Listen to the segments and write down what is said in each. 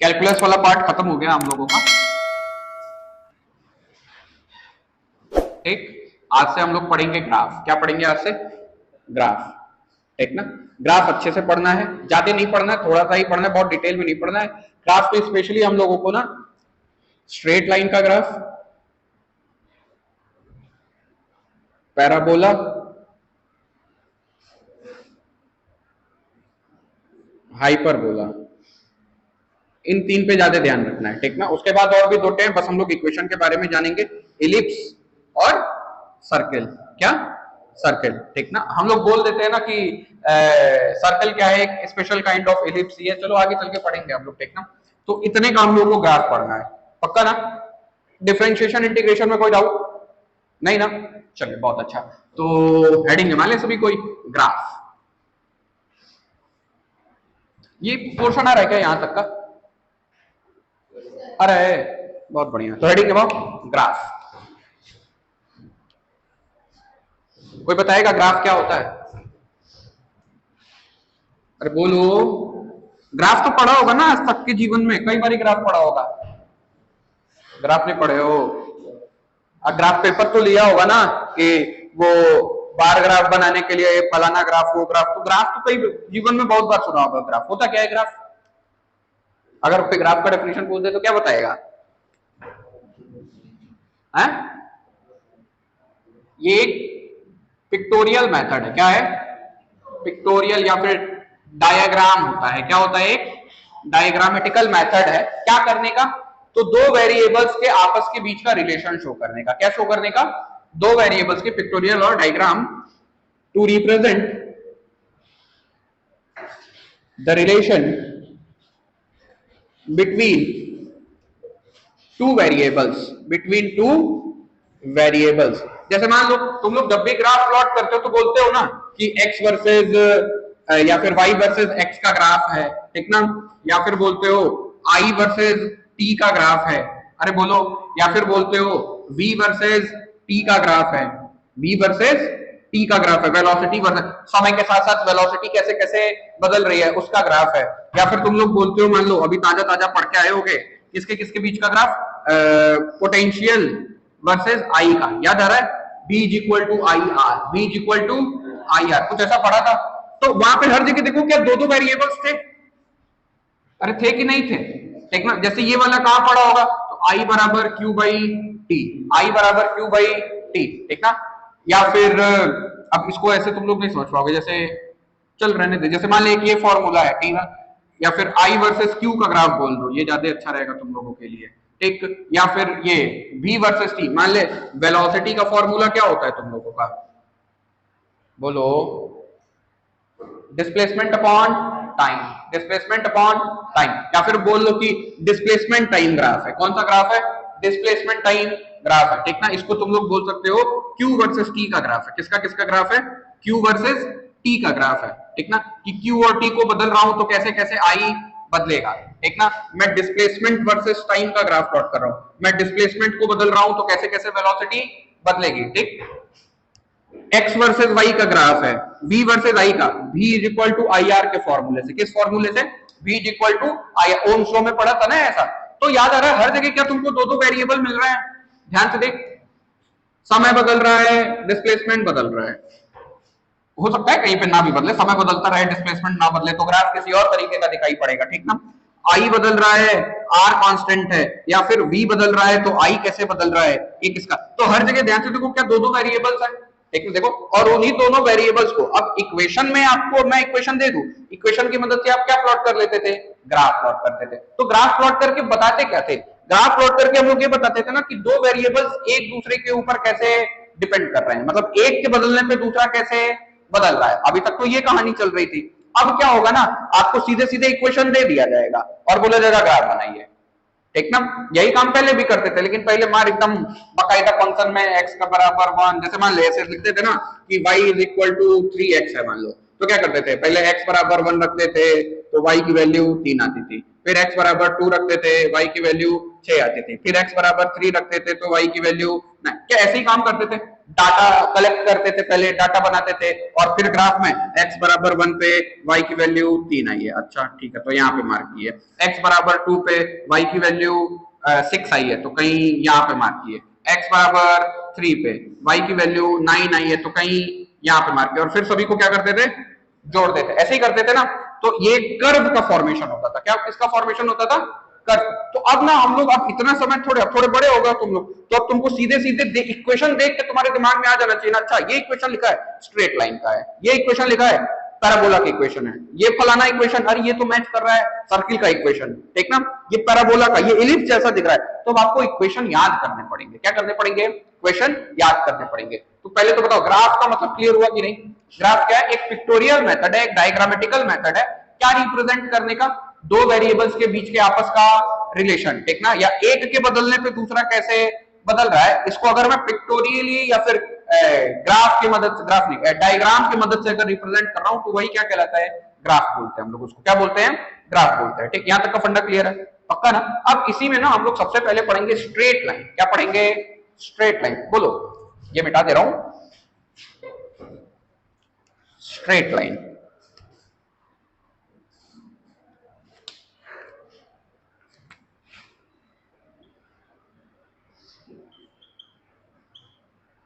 Calculus वाला part खत्म हो गया हम लोगों का। ठीक, आज से हम लोग पढ़ेंगे ग्राफ। क्या पढ़ेंगे आज से? ग्राफ। ठीक ना? ग्राफ अच्छे से पढ़ना है, ज्यादा नहीं पढ़ना है, थोड़ा सा ही पढ़ना है, बहुत डिटेल में नहीं पढ़ना है। ग्राफ में स्पेशली हम लोगों को ना स्ट्रेट लाइन का ग्राफ, पैराबोला, हाइपरबोला, इन तीन पे ज्यादा ध्यान रखना है। ठीक ना? उसके बाद और भी दो हैं, बस हम लोग इक्वेशन के बारे में जानेंगे, इलिप्स और सर्कल। क्या? सर्कल। ठीक ना? हम लोग बोल देते हैं ना कि सर्कल क्या है, एक स्पेशल काइंड ऑफ इलिप्स ही है। चलो आगे चल के पढ़ेंगे हम लोग। ठीक ना? तो इतने का हम लोग को ग्राफ पढ़ना है, पक्का ना? डिफरेंशिएशन इंटीग्रेशन में कोई डाउट नहीं ना? चलिए बहुत अच्छा। तो हेडिंग मान ले सभी कोई, ग्राफ। ये पोर्शन आ रहा है क्या यहां तक का? अरे बहुत बढ़िया। तो हेडिंग अबाउट ग्राफ। कोई बताएगा ग्राफ क्या होता है? अरे बोलो। ग्राफ तो पढ़ा होगा ना आज तक के जीवन में, कई बार ग्राफ पढ़ा होगा। ग्राफ नहीं पढ़े हो? ग्राफ पेपर तो लिया होगा ना कि वो बार ग्राफ बनाने के लिए फलाना ग्राफ, वो ग्राफ। तो ग्राफ तो कई जीवन में बहुत बार सुना होगा। ग्राफ होता क्या है? ग्राफ, अगर कोई ग्राफ का डेफिनेशन पूछ दे तो क्या बताएगा? है? ये एक पिक्टोरियल मेथड है। क्या है? पिक्टोरियल या फिर डायग्राम होता है। क्या होता है? एक डायग्रामेटिकल मेथड है। क्या करने का? तो दो वेरिएबल्स के आपस के बीच का रिलेशन शो करने का। क्या शो करने का? दो वेरिएबल्स के, पिक्टोरियल और diagram, to represent the relation between two variables, between two variables. जैसे मान लो तुम लोग जब भी ग्राफ प्लॉट करते हो तो बोलते हो ना कि x वर्सेस या फिर y वर्सेस x का ग्राफ है। ठीक ना? या फिर बोलते हो i वर्सेस t का ग्राफ है। अरे बोलो। या फिर बोलते हो v वर्सेस t का ग्राफ है, v वर्सेस t का ग्राफ है, वेलोसिटी वर्सेस, समय के साथ साथ वेलोसिटी कैसे कैसे बदल रही है उसका ग्राफ है। या फिर तुम लोग बोलते हो, मान लो अभी ताजा ताजा पढ़ के आए होगे, किसके किसके बीच का ग्राफ? पोटेंशियल वर्सेस आई का। याद आ रहा है? B is equal to I R, B is equal to I R, कुछ ऐसा पढ़ा था। तो वहां पे हर जगह देखो क्या दो दो वेरिएबल्स थे? अरे थे कि नहीं थे? ठीक ना? जैसे ये वाला कहां पड़ा होगा? तो I बराबर Q बाई टी, I बराबर Q बाई टी। ठीक ना? या फिर अब इसको ऐसे तुम लोग नहीं समझ पाओगे, जैसे चल रहने दे। जैसे मान ले ये फॉर्मूला है, ठीक है? या फिर I वर्सेस Q का ग्राफ बोल दो, ये ज्यादा अच्छा रहेगा तुम लोगों के लिए। ठीक? या फिर ये V वर्सेस T, मान ले वेलोसिटी का फॉर्मूला क्या होता है तुम लोगों का? बोलो। Displacement upon time, displacement upon time. या फिर बोल लो कि डिस्प्लेसमेंट टाइम ग्राफ है। कौन सा ग्राफ है? डिस्प्लेसमेंट टाइम ग्राफ है। ठीक ना? इसको तुम लोग बोल सकते हो Q वर्सेस T का ग्राफ है। किसका किसका ग्राफ है? Q वर्सेस T का ग्राफ है। ठीक ना? कि Q और T को बदल रहा हूं तो कैसे कैसे I बदलेगा। ठीक ना? मैं डिस्प्लेसमेंट वर्सेस टाइम का ग्राफ प्लॉट कर रहा हूं, मैं डिस्प्लेसमेंट को बदल रहा हूं तो कैसे कैसे वेलोसिटी बदलेगी। ठीक? x वर्सेस y का ग्राफ है, v वर्सेस i का, v is equal to I R के फॉर्मूले से। किस फॉर्मूले से? v is equal to I, Ohm's law में पढ़ा था ना ऐसा। तो याद आ रहा है? हर जगह क्या तुमको दो दो वेरिएबल मिल रहे हैं? ध्यान से देख, समय बदल रहा है, डिस्प्लेसमेंट बदल रहा है। हो सकता है कहीं पे ना भी बदले, समय बदलता रहे, डिस्प्लेसमेंट ना बदले, तो ग्राफ किसी और तरीके का दिखाई पड़ेगा। ठीक ना? आई बदल रहा है, आर कांस्टेंट है, या फिर वी बदल रहा है तो आई कैसे बदल रहा है, ये किसका? तो हर जगह ध्यान से देखो क्या दो दो वेरिएबल्स है। ठीक है? देखो, और उन्हीं दोनों वेरिएबल्स को अब इक्वेशन में, आपको मैं इक्वेशन दे दूं, इक्वेशन की मदद से आप क्या प्लॉट कर लेते थे? ग्राफ प्लॉट करते थे। तो ग्राफ प्लॉट करके बताते क्या थे? ग्राफ प्लॉट करके हम लोग ये बताते थे ना कि दो वेरिएबल्स एक दूसरे के ऊपर कैसे डिपेंड कर रहे हैं, मतलब एक के बदलने पे दूसरा कैसे बदल रहा है। अभी तक तो ये कहानी चल रही थी। अब क्या होगा ना, आपको सीधे सीधे इक्वेशन दे दिया जाएगा और बोला जाएगा ग्राफ बनाइए। ठीक ना? यही काम पहले भी करते थे, लेकिन पहले मार एकदम बकायदा फंक्शन में x का बराबर 1, जैसे मान ले ऐसे लिखते थे ना कि y is equal to 3x है मान लो, तो क्या करते थे? पहले x बराबर 1 रखते थे तो y की वैल्यू 3 आती थी, फिर x बराबर 2 रखते थे, y की वैल्यू 6 आती थी, फिर x बराबर 3 रखते थे तो y की वैल्यू 9। क्या ऐसे ही काम करते थे? डाटा कलेक्ट करते थे, पहले डाटा बनाते थे और फिर ग्राफ में x बराबर 1 पे y की वैल्यू 3 आई है, अच्छा ठीक है, तो यहाँ पे मार्क की है। x बराबर 2 पे y की वैल्यू 6 आई है, तो कहीं यहाँ पे मार्क की है। x बराबर 3 पे y की वैल्यू 9 आई है, तो कहीं यहाँ पे मार्क किया। और फिर सभी को क्या करते थे, जोड़ते थे, ऐसे ही करते थे ना। तो ये कर्व का फॉर्मेशन होता था। क्या किसका फॉर्मेशन होता था, कर्व। तो अब ना हम लोग, अब इतना समय थोड़े थोड़े बड़े हो गए तुम लोग, तो अब तुमको सीधे सीधे इक्वेशन देख के तुम्हारे दिमाग में आ जाना चाहिए ना, अच्छा ये इक्वेशन लिखा है स्ट्रेट लाइन का है, ये इक्वेशन लिखा है पैराबोला का इक्वेशन है, ये फलाना इक्वेशन, अरे ये तो मैच कर रहा है सर्किल का इक्वेशन, ठीक ना, ये पैराबोला का, ये इलिप्स जैसा दिख रहा है। तो अब आपको इक्वेशन याद करने पड़ेंगे। क्या करने पड़ेंगे, इक्वेशन याद करने पड़ेंगे। तो पहले तो बताओ ग्राफ का मतलब क्लियर हुआ कि नहीं। ग्राफ क्या है, एक पिक्टोरियल मेथड है, एक डायग्रामेटिकल मेथड है, क्या रिप्रेजेंट करने का, दो वेरिएबल्स के बीच के आपस का रिलेशन, ठीक ना, या एक के बदलने पे दूसरा कैसे बदल रहा है, इसको अगर मैं पिक्टोरियली या फिर ग्राफ की मदद, ग्राफ नहीं डायग्राम की मदद से अगर रिप्रेजेंट कर रहा हूं, तो वही क्या कहलाता है, ग्राफ बोलते हैं हम लोग उसको। क्या बोलते हैं, ग्राफ बोलते हैं। ठीक, यहां तक का फंडा क्लियर है, पक्का ना। अब इसी में ना हम लोग सबसे पहले पढ़ेंगे स्ट्रेट लाइन। क्या पढ़ेंगे, स्ट्रेट लाइन। बोलो, ये मिटा दे रहा हूं, स्ट्रेट लाइन।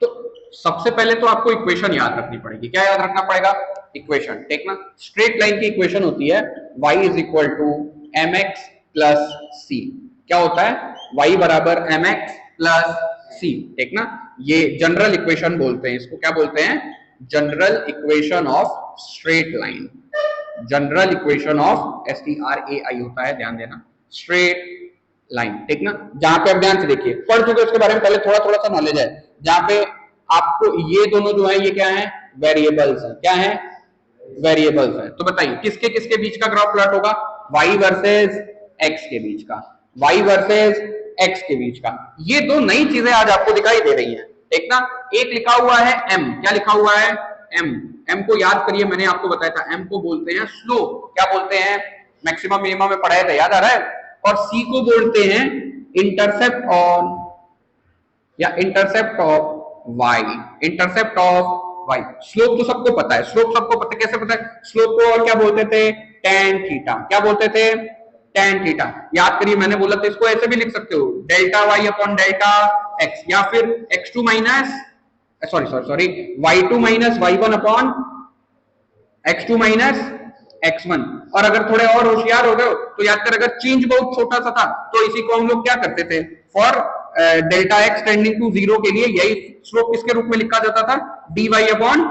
तो सबसे पहले तो आपको इक्वेशन याद रखनी पड़ेगी। क्या याद रखना पड़ेगा, इक्वेशन। ठीक ना, स्ट्रेट लाइन की इक्वेशन होती है y is equal to M X plus C. क्या होता है, y बराबर एम एक्स प्लस सी। ठीक ना, ये जनरल इक्वेशन बोलते हैं इसको। क्या बोलते हैं, general equation of straight line. General equation of STRAI होता है, ध्यान देना, स्ट्रेट लाइन। ठीक ना, जहां पे आप ध्यान से देखिए, पढ़ चुके उसके बारे में पहले, थोड़ा थोड़ा सा नॉलेज है। जहां पे आपको ये दोनों जो है ये क्या है, वेरिएबल्स है। क्या है, वेरिएबल्स है। तो बताइए किसके किसके बीच का ग्राफ प्लॉट होगा, y वर्सेस x के बीच का, y वर्सेस x के बीच का। ये दो नई चीजें आज आपको दिखाई दे रही हैं। ठीक ना, एक लिखा हुआ है m। क्या लिखा हुआ है, m। m को याद करिए, मैंने आपको बताया था m को बोलते हैं स्लोप। क्या बोलते हैं, मैक्सिमम मिनिमम में पढ़ाया था, याद आ रहा है। और c को बोलते हैं इंटरसेप्ट ऑन या intercept of y, intercept of y। Slope तो सबको पता है, स्लोप सबको पता है। कैसे पता है, स्लोप को और क्या बोलते थे, tan थीटा। क्या बोलते थे, tan थीटा। याद करिए, मैंने बोला था इसको ऐसे भी लिख सकते हो, delta y upon delta x, या फिर x2 minus sorry y2 minus y1 upon x2 minus x1। और अगर थोड़े और होशियार हो गए तो याद कर, अगर चेंज बहुत छोटा सा था तो इसी को हम लोग क्या करते थे, for delta x tending to zero के लिए यही स्लोप किसके रूप में लिखा जाता था, dy अपॉन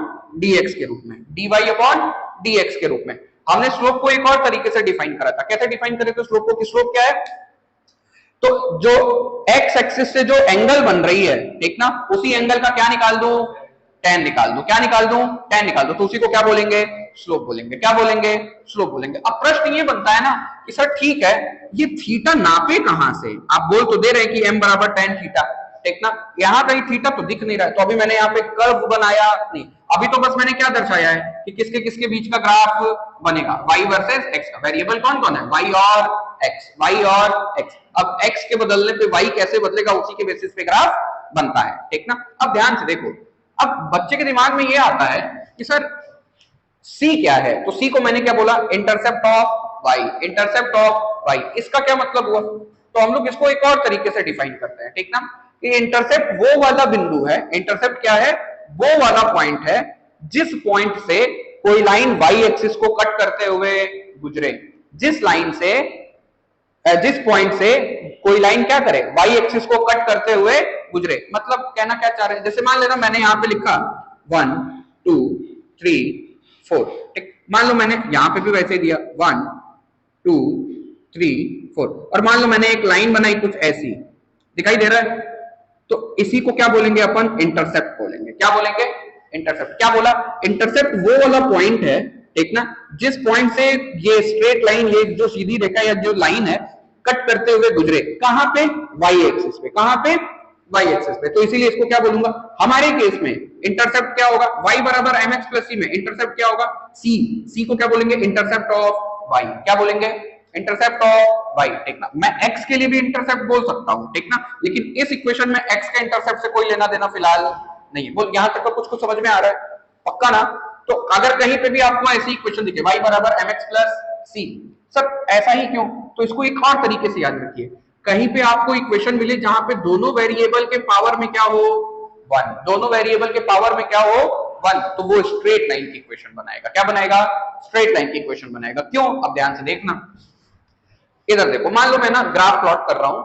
dx के रूप में, dy अपॉन dx के रूप में। हमने स्लोप को एक और तरीके से डिफाइन करा था। कैसे डिफाइन करे थे स्लोप को, कि स्लोप क्या है, तो जो x एक्सिस से जो एंगल बन रही है, ठीक ना, उसी एंगल का क्या निकाल दो, tan निकाल दो। क्या निकाल दो, tan निकाल दो। तो उसी को क्या बोलेंगे, स्लोप बोलेंगे। क्या बोलेंगे, स्लोप बोलेंगे। अब प्रश्न ये बनता है ना कि सर ठीक है, ये थीटा नापे कहां से, आप बोल तो दे रहे हैं कि m बराबर tan थीटा, ठीक ना, यहां कहीं थीटा तो दिख नहीं रहा है। तो अभी मैंने यहाँ पे कर्व बनाया नहीं, अभी तो बस मैंने क्या दर्शाया है कि किसके किसके बीच का ग्राफ बनेगा, y वर्सेस x का। वेरिएबल कौन कौन है, y और x, y और x। अब x के बदलने पे y कैसे बदलेगा, उसी के बेसिस पे ग्राफ बनता है, ठीक ना। अब ध्यान से देखो, अब बच्चे के दिमाग में ये आता है कि सर c क्या है, तो c को मैंने क्या बोला, intercept of y, intercept of y। इसका क्या मतलब हुआ, तो हम लोग इसको एक और तरीके से डिफाइन करते हैं, ठीक ना, कि इंटरसेप्ट वो वाला बिंदु है, इंटरसेप्ट क्या है, वो वाला पॉइंट है जिस पॉइंट से कोई लाइन y एक्सिस को कट करते हुए गुजरे। जिस लाइन से, जिस पॉइंट से कोई लाइन क्या करे, y एक्सिस को कट करते हुए गुजरे। मतलब कहना क्या चाह रहे हैं, जैसे मान लेना मैंने यहां पे लिखा 1 2 3 4, ठीक, मान लो मैंने यहां पे भी वैसे दिया 1 2 3 4, और मान लो मैंने एक लाइन बनाई कुछ ऐसी, दिखाई दे रहा है, तो इसी को क्या बोलेंगे अपन, इंटरसेप्ट बोलेंगे। क्या बोलेंगे, इंटरसेप्ट। क्या बोला, इंटरसेप्ट वो वाला पॉइंट है, ठीक ना, जिस पॉइंट से ये स्ट्रेट लाइन, ये जो सीधी रेखा या जो लाइन है, कट करते हुए गुजरे। कहां पे, y एक्सिस पे। कहां पे, y एक्सिस पे। तो इसीलिए इसको क्या बोलूंगा, हमारे केस में इंटरसेप्ट क्या होगा, y बराबर mx प्लस c में इंटरसेप्ट क्या होगा, c। c को क्या बोलेंगे, इंटरसेप्ट ऑफ y। क्या बोलेंगे, इंटरसेप्ट ऑफ y, ठीक ना। मैं x के लिए भी इंटरसेप्ट बोल सकता हूं, ठीक ना, लेकिन इस इक्वेशन में x का इंटरसेप्ट से कोई लेना देना फिलहाल नहीं है। बोल यहां तक का कुछ समझ में आ रहा है? पक्का ना? तो अगर कहीं पे भी आपको ऐसी इक्वेशन दिखे y बराबर mx प्लस सी, सर ऐसा ही क्यों? तो इसको एक और तरीके से याद रखिए, कहीं पे आपको इक्वेशन मिले जहां पे दोनों वेरिएबल के पावर में क्या हो 1, दोनों वेरिएबल के पावर में क्या हो 1, तो वो स्ट्रेट लाइन की इक्वेशन बनाएगा। क्या बनाएगा? स्ट्रेट लाइन की इक्वेशन बनाएगा। क्यों? अब ध्यान से देखना, इधर देखो, मान लो मैं ना ग्राफ प्लॉट कर रहा हूं,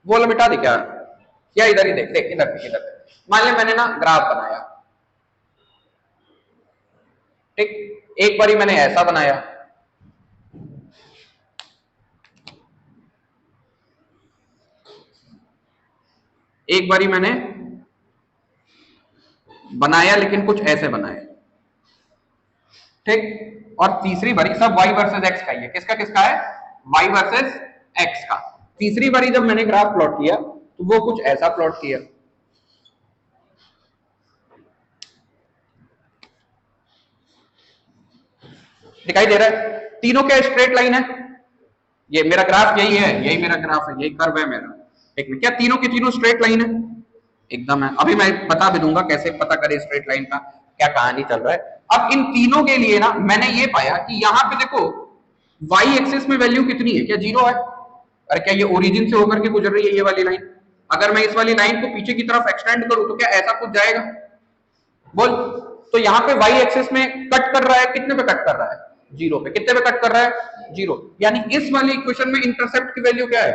वो लो मिटा दे क्या, क्या इधर ही देख, देख इधर देख, इधर देख। मान लो मैंने ना ग्राफ बनाया, ठीक, एक बारी मैंने ऐसा बनाया, एक बारी मैंने बनाया लेकिन कुछ ऐसे बनाया, ठीक, और तीसरी बारी सब y वर्सेस x का ही है। किसका किसका है? y वर्सेस x का। तीसरी बारी जब मैंने ग्राफ प्लॉट किया तो वो कुछ ऐसा प्लॉट किया, दिखाई दे रहा है? तीनों क्या स्ट्रेट लाइन है? ये मेरा ग्राफ यही है, यही मेरा ग्राफ है, यही कर्व है मेरा, ठीक है? क्या तीनों की तीनों स्ट्रेट लाइन है? एकदम है। अभी मैं बता भी दूंगा कैसे पता करें स्ट्रेट लाइन का क्या कहानी चल रहा है। अब इन तीनों के लिए ना मैंने ये पाया कि यहां पे देखो y एक्सिस में वैल्यू कितनी है? क्या 0 है? अरे क्या ये ओरिजिन से होकर के गुजर रही है ये वाली लाइन? अगर मैं इस वाली लाइन को पीछे की तरफ एक्सटेंड करूं तो क्या ऐसा कुछ जाएगा? बोल। तो यहाँ पे y एक्सिस में कट कर रहा है, कितने पे कट कर रहा है? 0 पे। कितने पे कट कर रहा है? 0। यानी इस वाली इक्वेशन में इंटरसेप्ट की वैल्यू क्या है?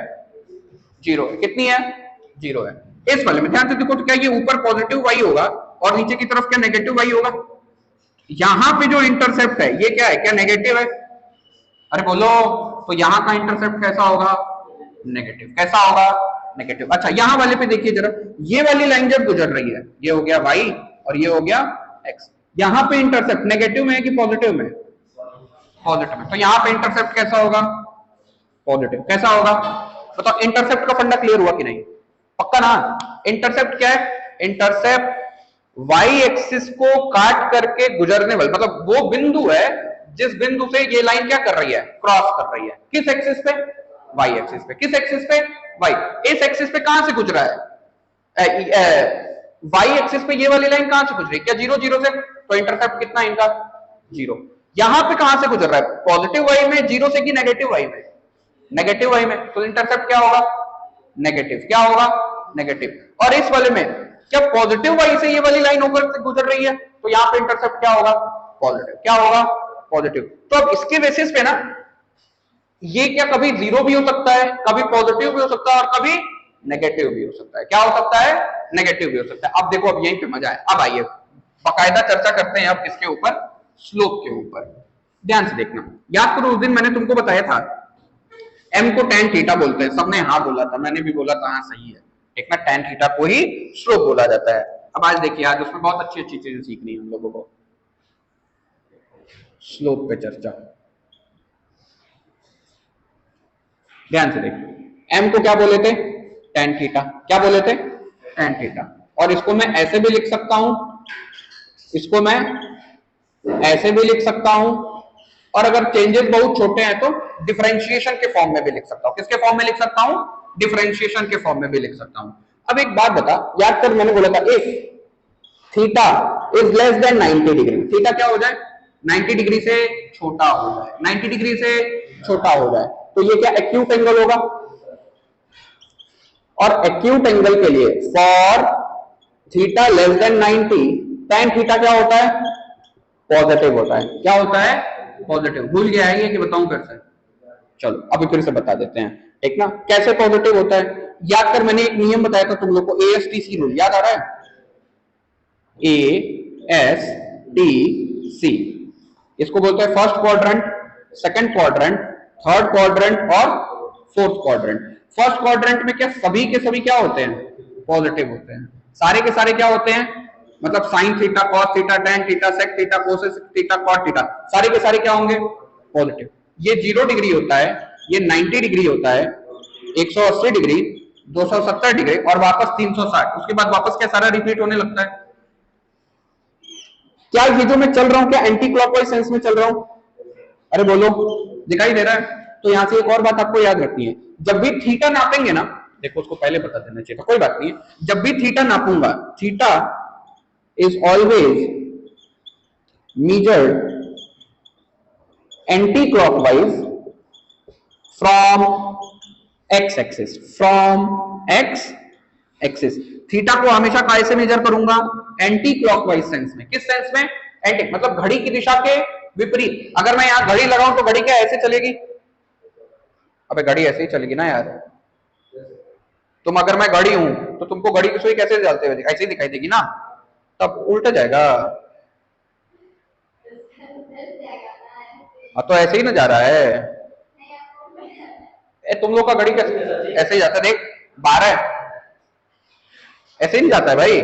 0। कितनी है? 0 है। इस वाले में ध्यान से देखो तो क्या ये ऊपर पॉजिटिव y होगा और नीचे की तरफ क्या नेगेटिव y होगा? यहां पे जो इंटरसेप्ट है ये क्या है? क्या नेगेटिव है? अरे बोलो, तो यहां का इंटरसेप्ट कैसा होगा? नेगेटिव। कैसा होगा? नेगेटिव। अच्छा यहां वाले पे देखिए जरा, ये वाली लाइन जब गुजर रही है, ये हो गया y और ये हो गया x, यहां पे इंटरसेप्ट नेगेटिव में है कि पॉजिटिव में? पॉजिटिव में। तो यहां पे इंटरसेप्ट कैसा होगा? पॉजिटिव। कैसा होगा? बताओ, इंटरसेप्ट का फंडा क्लियर हुआ कि नहीं? पक्का ना? इंटरसेप्ट क्या है? इंटरसेप्ट y एक्सिस को काट करके गुजरने वाली, मतलब वो बिंदु है जिस बिंदु से ये लाइन क्या कर रही है? क्रॉस कर रही है। किस एक्सिस पे? y एक्सिस पे। किस एक्सिस पे? y। इस एक्सिस पे कहां से गुजरा है? y एक्सिस पे ये वाली लाइन कहां से गुजरी? क्या 0 0 से? तो इंटरसेप्ट कितना इनका? 0। यहां पे कहां से गुजर रहा है? पॉजिटिव y में 0 से कि नेगेटिव y में? नेगेटिव y में। तो इंटरसेप्ट क्या होगा? नेगेटिव। क्या होगा? नेगेटिव। और इस वाले में क्या पॉजिटिव y से ये वाली लाइन होकर गुजर रही है, तो यहाँ पे इंटरसेप्ट क्या होगा? पॉजिटिव। क्या होगा? पॉजिटिव। तो अब इसके बेसिस पे ना ये क्या कभी 0 भी हो सकता है, कभी पॉजिटिव भी हो सकता है और कभी नेगेटिव भी हो सकता है। क्या हो सकता है? नेगेटिव भी हो सकता है। अब देखो, अब यहीं पे मजा है। अब आइए बाकायदा चर्चा करते हैं अब इसके ऊपर, स्लोप के ऊपर। ध्यान से देखना, याद करो उस दिन मैंने तुमको बताया था m को tan थीटा बोलते हैं। सबने हाँ बोला था, मैंने भी बोला था हाँ सही है, एक ना tan थीटा को ही स्लोप बोला जाता है। अब आज देखिए, आज उसमें बहुत अच्छी अच्छी चीजें सीखनी है हम लोगों को। स्लोप पे चर्चा, ध्यान से देखिए। m को क्या बोले थे? tan theta. क्या बोले थे? tan theta. और इसको मैं ऐसे भी लिख सकता हूं, इसको मैं ऐसे भी लिख सकता हूं, और अगर चेंजेस बहुत छोटे हैं तो डिफरेंशिएशन के फॉर्म में भी लिख सकता हूं। किसके फॉर्म में लिख सकता हूं? डिफरेंशिएशन के फॉर्म में भी लिख सकता हूं। अब एक बात बता, याद कर, मैंने बोला था if theta is less than 90 degree, theta क्या हो जाए? 90 डिग्री से छोटा हो जाए। 90 डिग्री से छोटा हो जाए तो ये क्या एक्यूट एंगल होगा? और एक्यूट एंगल के लिए for theta less than 90 tan theta क्या होता है? पॉजिटिव होता है। क्या होता है? पॉजिटिव। भूल गया है ये कि बताऊं फिर से? चलो अभी फिर से बता देते हैं, ठीक ना? कैसे पॉजिटिव होता है? याद कर, मैंने एक नियम बताया था तुम लोग को, ASTC रूल, याद आ रहा है? ASTC, इसको बोलते हैं first quadrant, second quadrant, third quadrant और फोर्थ क्वाड्रेंट। फर्स्ट क्वाड्रेंट में क्या सभी के सभी क्या होते हैं? पॉजिटिव होते हैं। सारे के सारे क्या होते हैं? मतलब sine theta, cos theta, tan theta, sec theta, cosec theta, cot theta, सारे के सारे क्या होंगे? पॉजिटिव। ये 0 डिग्री होता है, ये 90 डिग्री होता है, 180 डिग्री, 270 डिग्री और वापस 360। उसके बाद वापस क्या सारा रिपीट होने लगता है। क्या ये जो मैं चल रहा हूं क्या एंटी क्लॉकवाइज सेंस में चल रहा हूं? अरे बोलो, दिखाई दे रहा है? तो यहां से एक और बात आपको याद रखनी है, जब भी थीटा नापेंगे ना, देखो उसको पहले बता देना चाहिए था, कोई बात नहीं है। जब भी थीटा नापूंगा, theta is always measured anti-clockwise from x axis, from x axis। Theta को हमेशा काय से मेजर करूंगा? एंटी क्लॉकवाइज सेंस में। किस सेंस में? एंटी मतलब घड़ी की दिशा के विपरीत। अगर मैं यहां घड़ी लगाऊं तो घड़ी क्या ऐसे चलेगी? अबे घड़ी ऐसे ही चलेगी ना यार। तुम अगर मैं घड़ी हूं तो तुमको घड़ी की सुई कैसे चलते हुए ऐसे ही दिखाई देगी ना, तब उल्टा जाएगा। हाँ तो ऐसे ही ना जा रहा है। तुम लोग का घड़ी कैसे ऐसे ही जाता है? देख 12 ऐसे ही नहीं जाता है भाई।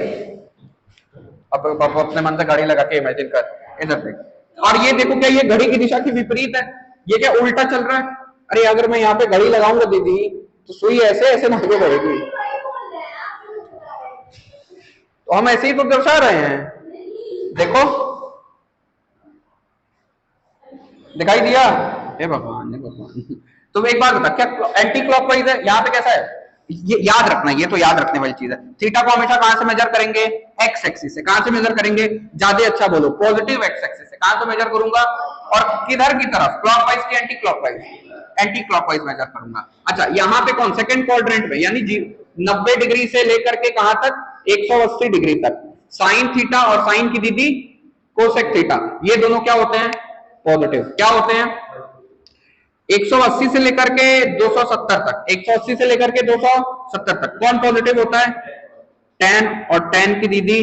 अब अपने मन से घड़ी लगा के इमेजिन कर, इधर देख, और ये देखो क्या ये घड़ी की दिशा की विपरीत है, ये क्या उल्टा चल रहा है? अरे अगर मैं यहाँ पे घड़ी लगाऊंगा दीदी तो सुई ऐसे ऐसे ना आगे बढ़ेगी। तो हम ऐसे ही तो दर्शा रहे हैं, देखो दिखाई दिया? हे भगवान, हे भगवान। तो एक बात बता, क्या एंटी क्लॉकवाइज है? यहाँ पे कैसा है? ये याद रखना, ये तो याद रखने वाली चीज है। थीटा को हमेशा कहां से मेजर करेंगे? एक्स एक्सिस से। कहां से मेजर करेंगे? ज्यादा अच्छा बोलो, पॉजिटिव एक्स एक्सिस से। कहां से मेजर करूंगा? और किधर की तरफ? क्लॉकवाइज की anticlockwise? Anticlockwise measure करूंगा। अच्छा यहाँ पे कौन? सेकंड क्वाड्रेंट में, यानी 90 डिग्री से लेकर के कहां तक? 180 डिग्री तक। साइन थीटा और साइन की दीदी कोसेक थीटा, ये दोनों क्या होते हैं? पॉजिटिव। क्या होते हैं? 180 से लेकर के 270 तक, 180 से लेकर के 270 तक कौन पॉजिटिव होता है? tan, और tan की दीदी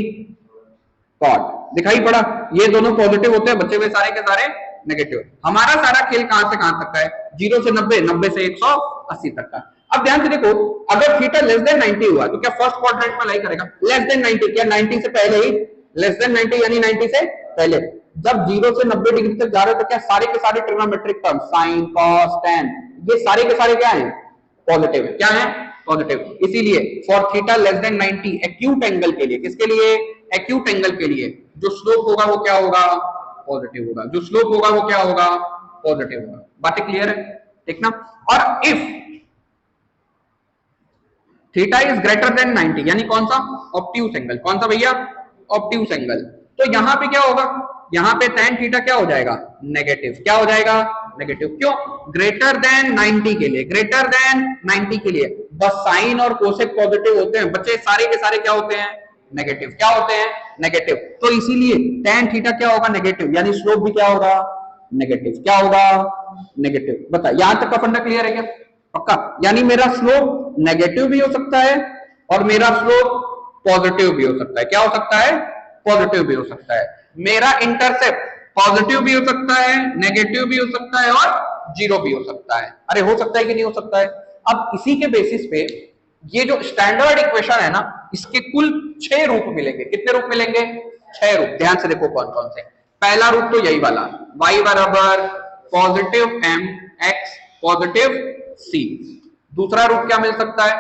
cot। दिखाई पड़ा? ये दोनों पॉजिटिव होते हैं, बचे हुए सारे के सारे नेगेटिव। हमारा सारा खेल कहां से कहां तक का है? 0 से 90, 90 से 180 तक का। अब ध्यान से देखो, अगर थीटा लेस देन 90 हुआ तो क्या फर्स्ट क्वाड्रेंट में लाई करेगा? लेस देन 90, क्या 90 से पहले ही? लेस देन 90 यानी 90 से पहले। जब 0 से 90 डिग्री तक जा रहे हो तो क्या सारे के सारे trigonometric term sine, cos, tan, ये सारे के सारे क्या हैं? पॉजिटिव है। क्या है? पॉजिटिव। इसीलिए for theta less than 90 acute angle के लिए, किसके लिए? एक्यूट एंगल के लिए जो स्लोप होगा वो क्या होगा? पॉजिटिव होगा। जो स्लोप होगा वो क्या होगा? पॉजिटिव होगा। बातें क्लियर है? ठीक ना? और if theta is greater than 90 यानी कौन सा? Obtuse angle. कौन सा भैया? Obtuse angle. तो यहां पे क्या होगा? यहां पे tan थीटा क्या हो जाएगा? नेगेटिव। क्या हो जाएगा? नेगेटिव। क्यों? ग्रेटर देन 90 के लिए, ग्रेटर देन 90 के लिए बस साइन और कोसेक पॉजिटिव होते हैं, बच्चे सारे के सारे क्या होते हैं? नेगेटिव। क्या होते हैं? नेगेटिव। तो इसीलिए tan थीटा क्या होगा? नेगेटिव। यानी स्लोप भी क्या होगा? नेगेटिव। क्या होगा? नेगेटिव। बता, यहां तक का फंडा क्लियर है क्या? पक्का? यानी मेरा स्लोप नेगेटिव भी हो सकता है और मेरा स्लोप पॉजिटिव भी हो सकता है। क्या हो सकता है? पॉजिटिव भी हो सकता है। मेरा इंटरसेप्ट पॉजिटिव भी हो सकता है, नेगेटिव भी हो सकता है और जीरो भी हो सकता है। अरे हो सकता है कि नहीं हो सकता है? अब इसी के बेसिस पे ये जो स्टैंडर्ड इक्वेशन है ना, इसके कुल 6 रूप मिलेंगे। कितने रूप मिलेंगे? 6 रूप। ध्यान से देखो कौन कौन से। पहला रूप तो यही वाला, y बराबर positive m x positive c। दूसरा रूप क्या मिल सकता है?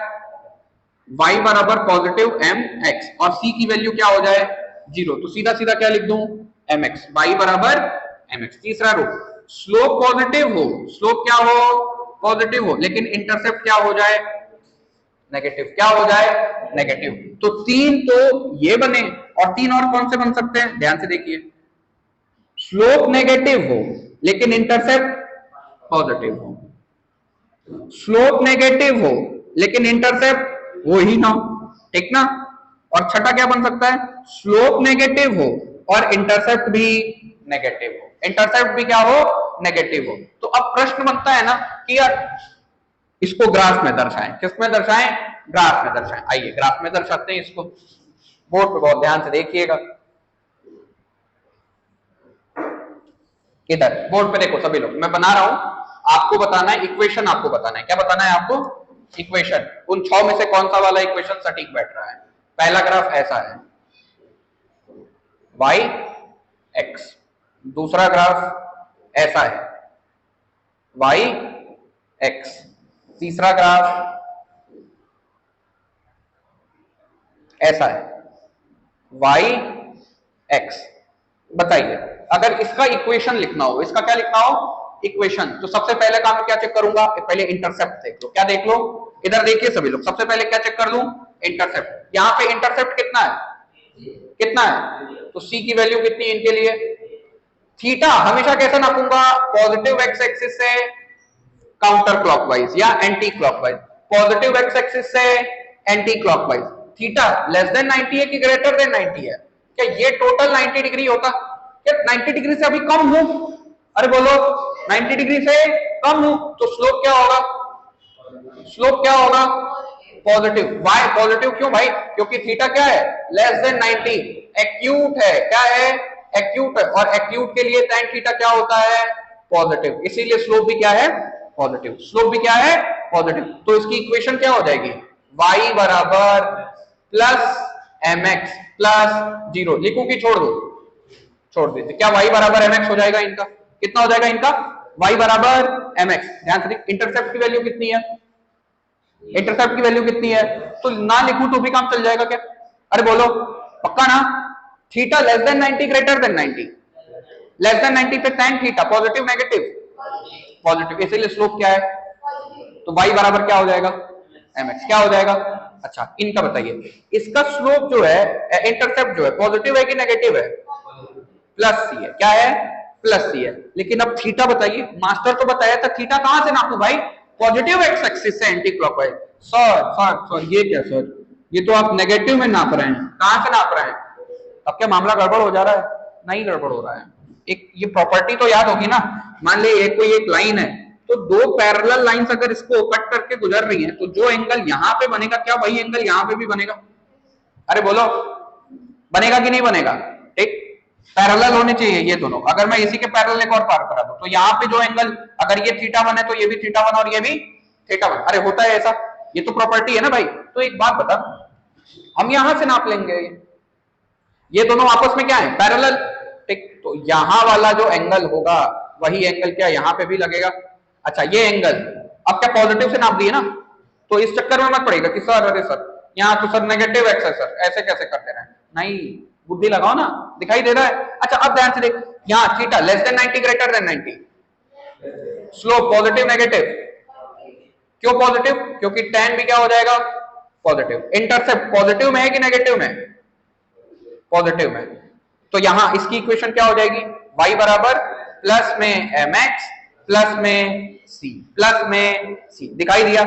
y बराबर पॉजिटिव m x और c की वैल्यू क्या हो जाए? 0। तो सीधा सीधा क्या लिख दूं? mx। y बराबर mx। तीसरा रूप, स्लोप पॉजिटिव हो, स्लोप क्या हो? पॉजिटिव हो, लेकिन इंटरसेप्ट क्या हो जाए? नेगेटिव। क्या हो जाए? नेगेटिव। तो 3 तो ये बने, और 3 और कौन से बन सकते हैं? ध्यान से देखिए, स्लोप नेगेटिव हो लेकिन इंटरसेप्ट पॉजिटिव हो, स्लोप नेगेटिव हो लेकिन इंटरसेप्ट वो ही ना हो। ठीक ना? और छठा क्या बन सकता है? स्लोप नेगेटिव हो और इंटरसेप्ट भी नेगेटिव हो। इंटरसेप्ट भी क्या हो? नेगेटिव हो। तो अब प्रश्न बनता है ना कि यार इसको ग्राफ में दर्शाएं। किस में दर्शाएं? ग्राफ में दर्शाएं। आइए ग्राफ में दर्शाते हैं इसको। बोर्ड पे बहुत ध्यान से देखिएगा। इधर बोर्ड पे देखो सभी लोग, मैं बना रहा हूं, आपको बताना है इक्वेशन। आपको बताना है, क्या बताना है आपको? इक्वेशन। उन 6 में से कौन सा वाला इक्वेशन सटीक बैठ रहा है? पहला ग्राफ ऐसा है, y x। दूसरा ग्राफ ऐसा है, y x। तीसरा ग्राफ ऐसा है, y x। बताइए, अगर इसका इक्वेशन लिखना हो, इसका क्या लिखना हो? इक्वेशन। तो सबसे पहले काम क्या चेक करूंगा? पहले इंटरसेप्ट देख लो। क्या देख लो? इधर देखिए सभी लोग, सबसे पहले क्या चेक कर लूं? इंटरसेप्ट। यहां पे इंटरसेप्ट कितना है? कितना है, तो सी की वैल्यू कितनी है इनके लिए। थीटा हमेशा कैसे नापूंगा, पॉजिटिव एक्स एक्सिस से काउंटर क्लॉकवाइज या anti clockwise, positive X axis से anti clockwise. Theta less than 90 है कि ग्रेटर देन 90 है, क्या ये टोटल 90 डिग्री होगा, क्या 90 डिग्री से अभी कम हूं, अरे बोलो 90 डिग्री से कम हूं, तो स्लोप क्या होगा, स्लोप क्या होगा पॉजिटिव। वाई पॉजिटिव क्यों भाई, क्योंकि थीटा क्या है, लेस देन 90, एक्यूट है, क्या है, एक्यूट है, और एक्यूट के लिए tan थीटा क्या होता है, पॉजिटिव, इसीलिए स्लोप भी क्या है, पॉजिटिव, स्लोप भी क्या है, पॉजिटिव। तो इसकी इक्वेशन क्या हो जाएगी, y बराबर प्लस mx प्लस 0, लिखूं कि छोड़ दो, छोड़ दीजिए, क्या y बराबर mx हो जाएगा इनका, कितना हो जाएगा इनका, y बराबर mx। ध्यान से, इंटरसेप्ट की वैल्यू कितनी है, इंटरसेप्ट की वैल्यू कितनी है, तो ना लिखूं तो भी काम चल जाएगा क्या, अरे बोलो पक्का ना, theta less than 90 greater than 90, less than 90 पे tan theta positive negative, positive, इसीलिए स्लोप क्या है, तो y बराबर क्या हो जाएगा, mx, क्या हो जाएगा। अच्छा इनका बताइए, इसका स्लोप जो है, इंटरसेप्ट जो है, पॉजिटिव है कि नेगेटिव है, प्लस सी है, क्या है, प्लस सी है, लेकिन अब थीटा बताइए, मास्टर तो बताया था, थीटा कहां से नापू भाई, पॉजिटिव एक्स एक्सिस से एंटी क्लॉकवाइज। सर ये क्या सर, ये तो आप नेगेटिव में नाप रहे हैं, कहां से नाप रहे हैं, अब क्या मामला गड़बड़ हो जा रहा है, नहीं गड़बड़ हो रहा है, एक ये प्रॉपर्टी तो याद होगी ना, मान लीजिए कोई एक लाइन है, तो दो पैरेलल लाइंस अगर इसको कट करके गुजर रही हैं, तो जो एंगल यहां पे बनेगा, क्या वही एंगल यहां पे भी बनेगा, अरे बोलो बनेगा कि नहीं बनेगा, ठीक, पैरेलल होने चाहिए ये दोनों, अगर मैं इसी के पैरेलल एक और पार करा दूं, तो यहाँ पे जो एंगल, अगर ये थीटा वन है तो ये भी थीटा वन और ये भी थीटा वन, अरे होता है ऐसा, ये तो प्रॉपर्टी है ना भाई। तो एक बात बता, हम यहां से नाप लेंगे, ये दोनों आपस में क्या है, पैरेलल, ठीक, तो यहां वाला जो एंगल होगा वही एंगल क्या यहाँ पे भी लगेगा। अच्छा ये एंगल अब क्या पॉजिटिव से नाप दिए ना, तो इस चक्कर में मत पड़ेगा कि सर अरे सर यहाँ तो सर नेगेटिव एक्स है सर, ऐसे कैसे करते रहे, नहीं बुद्धि लगाओ ना, दिखाई दे रहा है। अच्छा अब ध्यान से देख, यहाँ theta less than 90 greater than 90, slope positive negative, क्यों पॉजिटिव, क्योंकि tan भी क्या हो जाएगा, पॉजिटिव, इंटरसेप्ट पॉजिटिव में है कि नेगेटिव में, पॉजिटिव में, तो यहां इसकी इक्वेशन क्या हो जाएगी, y बराबर प्लस में mx प्लस में c, प्लस में c, दिखाई दिया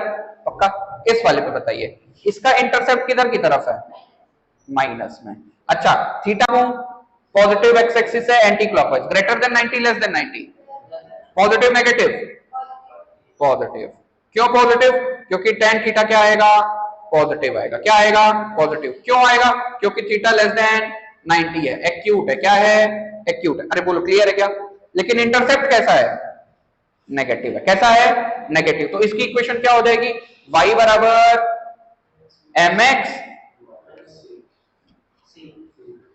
पक्का। इस वाले पे बताइए, इसका इंटरसेप्ट किधर की तरफ है, माइनस में। अच्छा थीटा को पॉजिटिव एक्स एक्सिस है anti clockwise, greater than 90 less than 90, positive negative, positive, क्यों पॉजिटिव, क्योंकि tan थीटा क्या आएगा, पॉजिटिव आएगा, क्या आएगा, पॉजिटिव, क्यों आएगा, क्योंकि थीटा लेस देन 90 है, एक्यूट है, क्या है, एक्यूट है, अरे बोलो क्लियर है क्या। लेकिन इंटरसेप्ट कैसा है, नेगेटिव है, कैसा है, नेगेटिव, तो इसकी इक्वेशन क्या हो जाएगी, y बराबर mx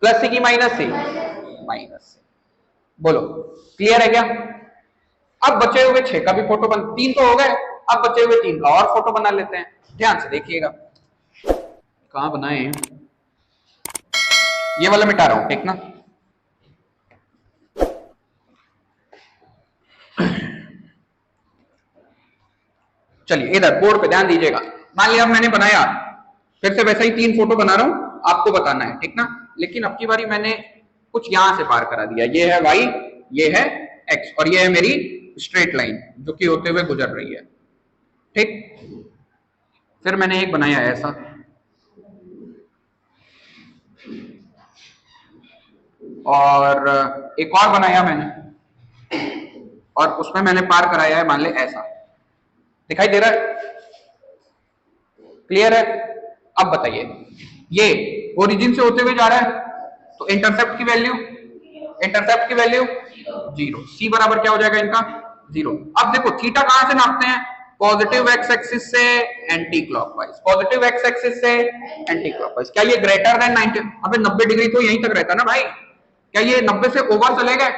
प्लस सी की माइनस सी, माइनस सी, बोलो क्लियर है क्या। अब बचे हुए 6 का भी फोटो बन, 3 तो हो गए, अब बचे हुए 3 का और फोटो बना लेते हैं, ध्यान से देखिएगा, कहां बनाए, ये वाला मिटा रहा हूं, ठीक ना। चलिए इधर बोर्ड पे ध्यान दीजिएगा, मान लिया मैंने बनाया, फिर से वैसे ही 3 फोटो बना रहा हूं, आपको बताना है, ठीक ना। लेकिन अब की बारी मैंने कुछ यहां से पार करा दिया, ये है y, ये है x, और ये है मेरी स्ट्रेट लाइन जो कि होते हुए गुजर रही है, ठीक। फिर मैंने एक बनाया ऐसा, और एक और बनाया मैंने, और उसमें मैंने पार कराया है मान ले ऐसा, दिखाई दे रहा है, क्लियर है। अब बताइए, ये ओरिजिन से होते हुए जा रहा है, तो इंटरसेप्ट की वैल्यू, इंटरसेप्ट की वैल्यू 0, सी बराबर क्या हो जाएगा इनका 0। अब देखो थीटा कहां से नापते हैं, पॉजिटिव एक्स एक्सिस से anti clockwise, positive X axis से एंटी क्लॉकवाइज, क्या ये ग्रेटर देन 90, अबे 90 डिग्री तो यहीं तक रहता ना भाई, क्या ये 90 से ओवर चले गए,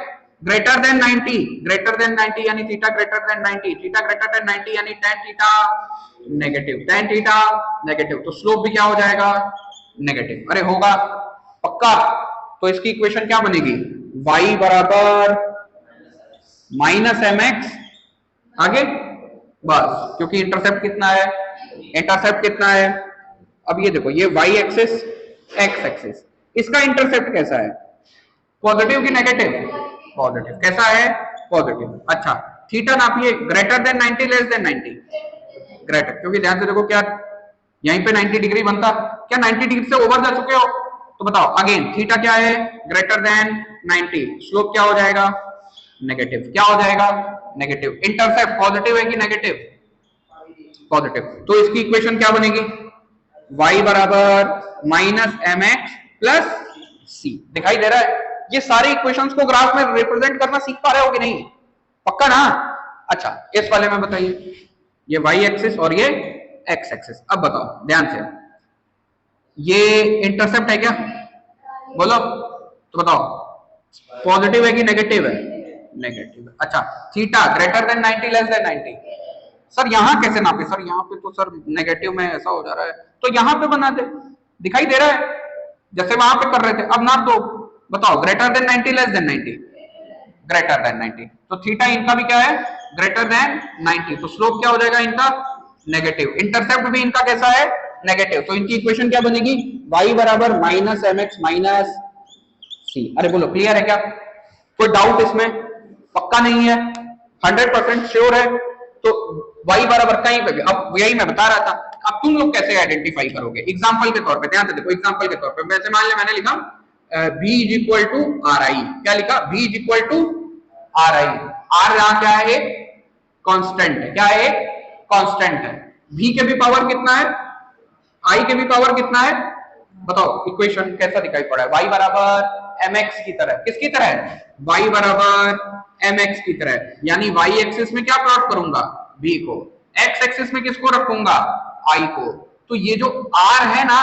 ग्रेटर देन 90, ग्रेटर देन 90 यानी theta greater than 90, theta greater than 90 यानी tan theta negative, tan theta negative, तो स्लोप भी क्या हो जाएगा, नेगेटिव, अरे होगा पक्का। तो इसकी इक्वेशन क्या बनेगी, y बराबर माइनस mx, आगे बस, क्योंकि इंटरसेप्ट कितना है, इंटरसेप्ट कितना है, अब ये देखो ये y एक्सिस x एक्सिस, इसका इंटरसेप्ट कैसा है, पॉजिटिव की नेगेटिव, पॉजिटिव, कैसा है, पॉजिटिव। अच्छा थीटा नापिए, greater than 90 less than 90, greater, क्योंकि ध्यान से देखो क्या यहीं पे 90 डिग्री बनता, क्या 90 डिग्री से ओवर जा चुके हो, तो बताओ अगेन थीटा क्या है, ग्रेटर देन 90, स्लोप क्या हो जाएगा, नेगेटिव, क्या हो जाएगा, नेगेटिव। इंटरसेप्ट पॉजिटिव है कि नेगेटिव, पॉजिटिव, तो इसकी इक्वेशन क्या बनेगी, y बराबर माइनस एम एक्स प्लस सी। दिखाई दे रहा है, ये सारी इक्वेशंस को ग्राफ में रिप्रेजेंट करना सीख पा रहे हो कि नहीं, पक्का ना। अच्छा इस वाले में बताइए, ये y एक्सिस और ये x एक्सिस। अब बताओ ध्यान से, ये इंटरसेप्ट है क्या, बोलो तो बताओ, पॉजिटिव है कि नेगेटिव है, नेगेटिव। अच्छा theta greater than 90 less than 90, sir यहां कैसे नापे, सर यहां पे तो सर नेगेटिव में ऐसा हो जा रहा है, तो यहां पे बना दे, दिखाई दे रहा है जैसे वहां पे कर रहे थे, अब नाप दो, बताओ greater than 90 less than 90, greater than 90, तो थीटा इनका भी क्या है, ग्रेटर देन 90, तो स्लोप क्या हो जाएगा इनका, नेगेटिव। इंटरसेप्ट भी इनका कैसा है, नेगेटिव, तो इनकी इक्वेशन क्या बनेगी, y बराबर माइनस एम एक्स माइनस सी। अरे बोलो क्लियर है क्या, कोई डाउट इसमें, पक्का नहीं है, 100% श्योर है, तो y बराबर कहीं पे भी, अब यही मैं बता रहा था, अब तुम लोग कैसे आइडेंटिफाई करोगे, एग्जांपल के तौर पे ध्यान से देखो, एग्जांपल के तौर पे वैसे मान लिया मैंने लिखा v is equal to R I, क्या लिखा, v is equal to R I, R यहां क्या है, कांस्टेंट है, क्या है, कांस्टेंट है, v के भी पावर कितना है, i के भी पावर कितना है, बताओ इक्वेशन कैसा दिखाई पड़ा है, y बराबर mx की तरह, किसकी तरह, y बराबर mx की तरह, यानी y एक्सिस में क्या प्लॉट करूंगा, v को, x एक्सिस में किसको रखूंगा, i को, तो ये जो r है ना,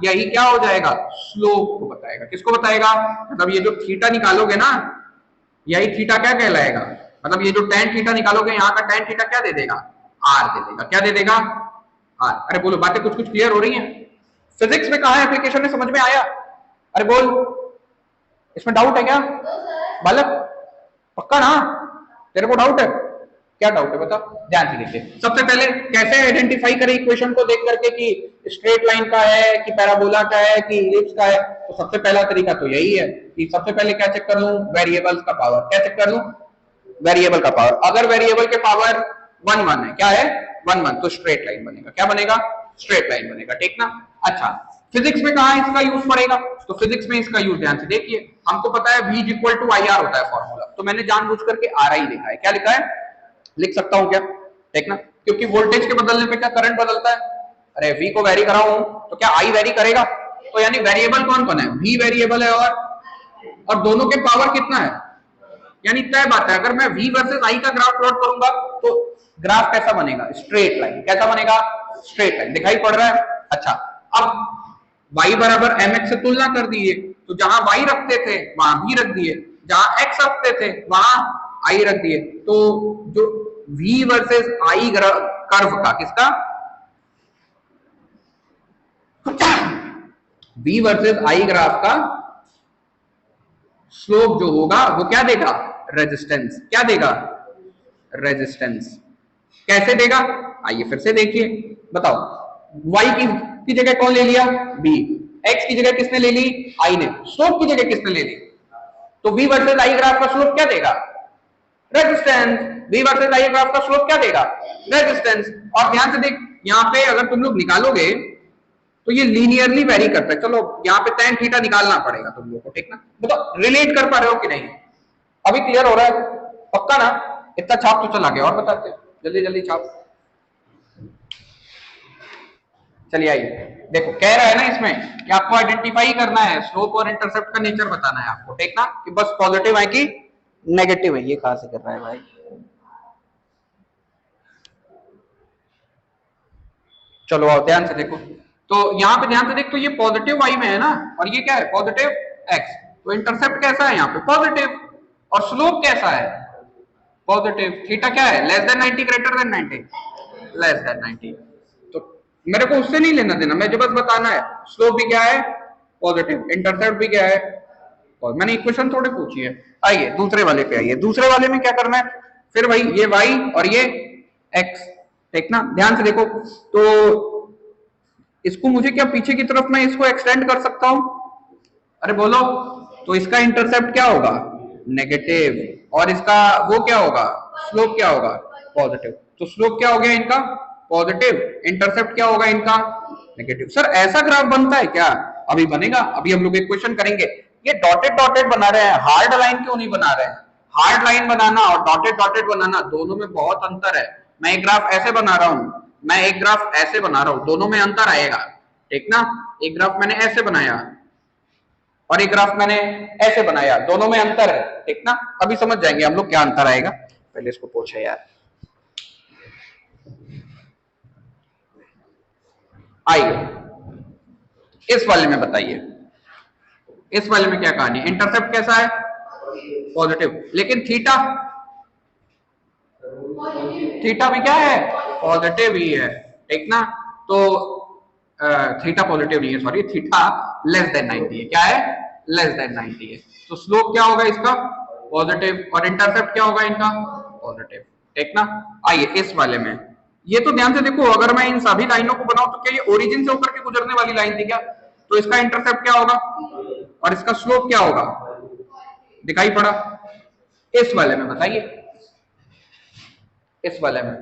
यही क्या हो जाएगा, स्लोप को बताएगा, किसको बताएगा, मतलब ये जो थीटा निकालोगे ना, यही थीटा क्या कहलाएगा, मतलब ये जो tan थीटा निकालोगे, यहाँ का tan थीटा क्या दे देगा, r दे देगा, क्या दे देगा, r। अरे बोलो बातें कुछ कुछ क्लियर हो रही हैं, फिजिक्स में कहा है एप्लीकेशन में समझ में आया, अरे बोल, इसमें डाउट है क्या बालक, पक्का ना, तेरे को डाउट है, क्या डाउट है बता, ध्यान से देखिए। सबसे पहले कैसे आइडेंटिफाई करें इक्वेशन को देख करके कि स्ट्रेट लाइन का है कि पैराबोला का है कि इलिप्स का है, तो सबसे पहला तरीका तो यही है कि सबसे पहले क्या चेक कर लूं, वेरिएबल्स का पावर, क्या चेक कर लूं, वेरिएबल का पावर, अगर वेरिएबल के पावर 1 1 है, क्या है 1 1, तो स्ट्रेट लाइन बनेगा, क्या बनेगा, स्ट्रेट लाइन बनेगा, ठीक ना। अच्छा फिजिक्स में कहां इसका यूज पड़ेगा, तो फिजिक्स में इसका यूज ध्यान से देखिए, हमको पता है v equal to I R होता है फॉर्मूला, तो मैंने जानबूझ करके आर आई लिखा है, क्या लिखा है, लिख सकता हूं क्या, देखना, क्योंकि वोल्टेज के बदलने पे क्या करंट बदलता है, अरे v को वेरी कराऊं तो क्या i वेरी करेगा, तो यानी वेरिएबल कौन कौन है, v वेरिएबल है, और दोनों के पावर कितना है, यानी तय बात है, अगर मैं v वर्सेस i का ग्राफ प्लॉट करूंगा तो ग्राफ कैसा बनेगा, स्ट्रेट लाइन, कैसा बनेगा, स्ट्रेट लाइन, दिखाई पड़ रहा है। अच्छा अब y बराबर mx से तुलना कर दिए, तो जहां y रखते थे वहां v रख दिए, जहां x रखते थे वहां i रख दिए, तो जो v वर्सेस i कर्व का, किसका v वर्सेस i ग्राफ का स्लोप जो होगा वो क्या देगा, रेजिस्टेंस, क्या देगा, रेजिस्टेंस, कैसे देगा, आइए फिर से देखिए, बताओ y की जगह कौन ले लिया, b, x की जगह किसने ले ली, i ने, स्लोप की जगह किसने ले ली, तो v वर्सेस i ग्राफ का स्लोप क्या देगा, resistance, v versus i graph का स्लोप क्या देगा, रेजिस्टेंस। और ध्यान से देख, यहाँ पे अगर तुम लोग निकालोगे तो ये लीनियरली वेरी करता है, चलो यहाँ पे tan थीटा निकालना पड़ेगा तुम लोग को, ठीक ना, मतलब रिलेट कर पा रहे हो कि नहीं, अभी क्लियर हो रहा है, पक्का ना, इतना छाप तो चला गया, और बताते हैं जल्दी जल्दी छाप, चलिए आइए देखो, कह रहा है ना इसमें कि आपको आइडेंटिफाई करना है, स्लोप और इंटरसेप्ट का नेचर बताना है आपको, ठीक ना, कि बस पॉजिटिव है कि नेगेटिव है, ये कहां से कर रहा है भाई, चलो आओ ध्यान से देखो, तो यहाँ पे ध्यान से देख, तो ये पॉजिटिव y में है ना, और ये क्या है, पॉजिटिव x, तो इंटरसेप्ट कैसा है यहाँ पे, पॉजिटिव, और स्लोप कैसा है, पॉजिटिव, थीटा क्या है, less than 90 greater than 90, less than 90, तो मेरे को उससे नहीं लेना देना, मुझे बस बताना है स्लोप भी क्या है, पॉजिटिव, इंटरसेप्ट भी क्या है, और मैंने इक्वेशन थोड़े पूछी है। आइए दूसरे वाले पे आइए, दूसरे वाले में क्या करना है, फिर भाई ये y और ये x, ठीक ना, ध्यान से देखो, तो इसको मुझे क्या पीछे की तरफ मैं इसको एक्सटेंड कर सकता हूं, अरे बोलो, तो इसका इंटरसेप्ट क्या होगा? नेगेटिव। और इसका वो क्या होगा? स्लोप क्या होगा? पॉजिटिव। तो स्लोप क्या हो गया इनका? पॉजिटिव। इंटरसेप्ट क्या होगा इनका? नेगेटिव। सर ऐसा ग्राफ बनता है क्या? अभी बनेगा, अभी हम लोग एक क्वेश्चन करेंगे। ये डॉटेड डॉटेड बना रहे हैं, हार्ड लाइन क्यों नहीं बना रहे हैं? हार्ड लाइन बनाना और डॉटेड डॉटेड बनाना दोनों में बहुत अंतर है। मैं एक ग्राफ ऐसे बना रहा हूं, मैं एक ग्राफ ऐसे बना रहा हूं, दोनों में अंतर आएगा, ठीक ना? एक ग्राफ मैंने ऐसे बनाया और एक ग्राफ मैंने ऐसे बनाया, दोनों में अंतर है, ठीक ना? अभी समझ जाएंगे हम लोग क्या अंतर आएगा। पहले इसको पूछे यार। आइए इस वाले में बताइए, इस वाले में क्या कहानी? इंटरसेप्ट कैसा है? पॉजिटिव। लेकिन थीटा, थीटा भी क्या है? पॉजिटिव ही है, ठीक ना? तो थीटा पॉजिटिव नहीं है, सॉरी, थीटा लेस देन 90 है। क्या है? लेस देन 90 है। तो स्लोप क्या होगा इसका? पॉजिटिव। और इंटरसेप्ट क्या होगा इनका? पॉजिटिव, ठीक ना? आइए इस वाले में, ये तो ध्यान से देखो, अगर मैं इन सभी लाइनों को बनाऊं तो क्या ये ओरिजिन से होकर के गुजरने वाली लाइन थी क्या? तो इसका इंटरसेप्ट क्या होगा और इसका स्लोप क्या होगा? दिखाई पड़ा? इस वाले में बताइए, इस वाले में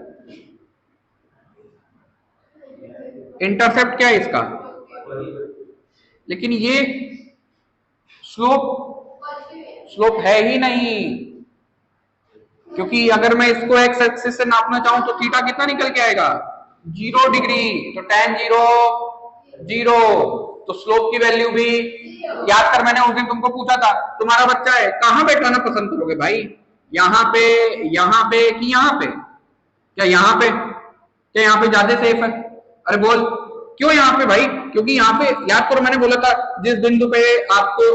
इंटरसेप्ट क्या है इसका? लेकिन ये स्लोप, स्लोप है ही नहीं, क्योंकि अगर मैं इसको एक्स एक्सिस से नापना चाहूं तो थीटा कितना निकल के आएगा? 0 डिग्री। तो tan 0 0। तो स्लोप की वैल्यू भी याद कर, मैंने उस दिन तुमको पूछा था, तुम्हारा बच्चा है, कहां बैठाना पसंद करोगे भाई? यहाँ पे, यहाँ पे कि यहाँ पे? क्या यहाँ पे? क्या यहाँ पे ज्यादा सेफ है? अरे बोल, क्यों यहाँ पे भाई? क्योंकि यहाँ पे याद करो, मैंने बोला था जिस बिंदु पे आपको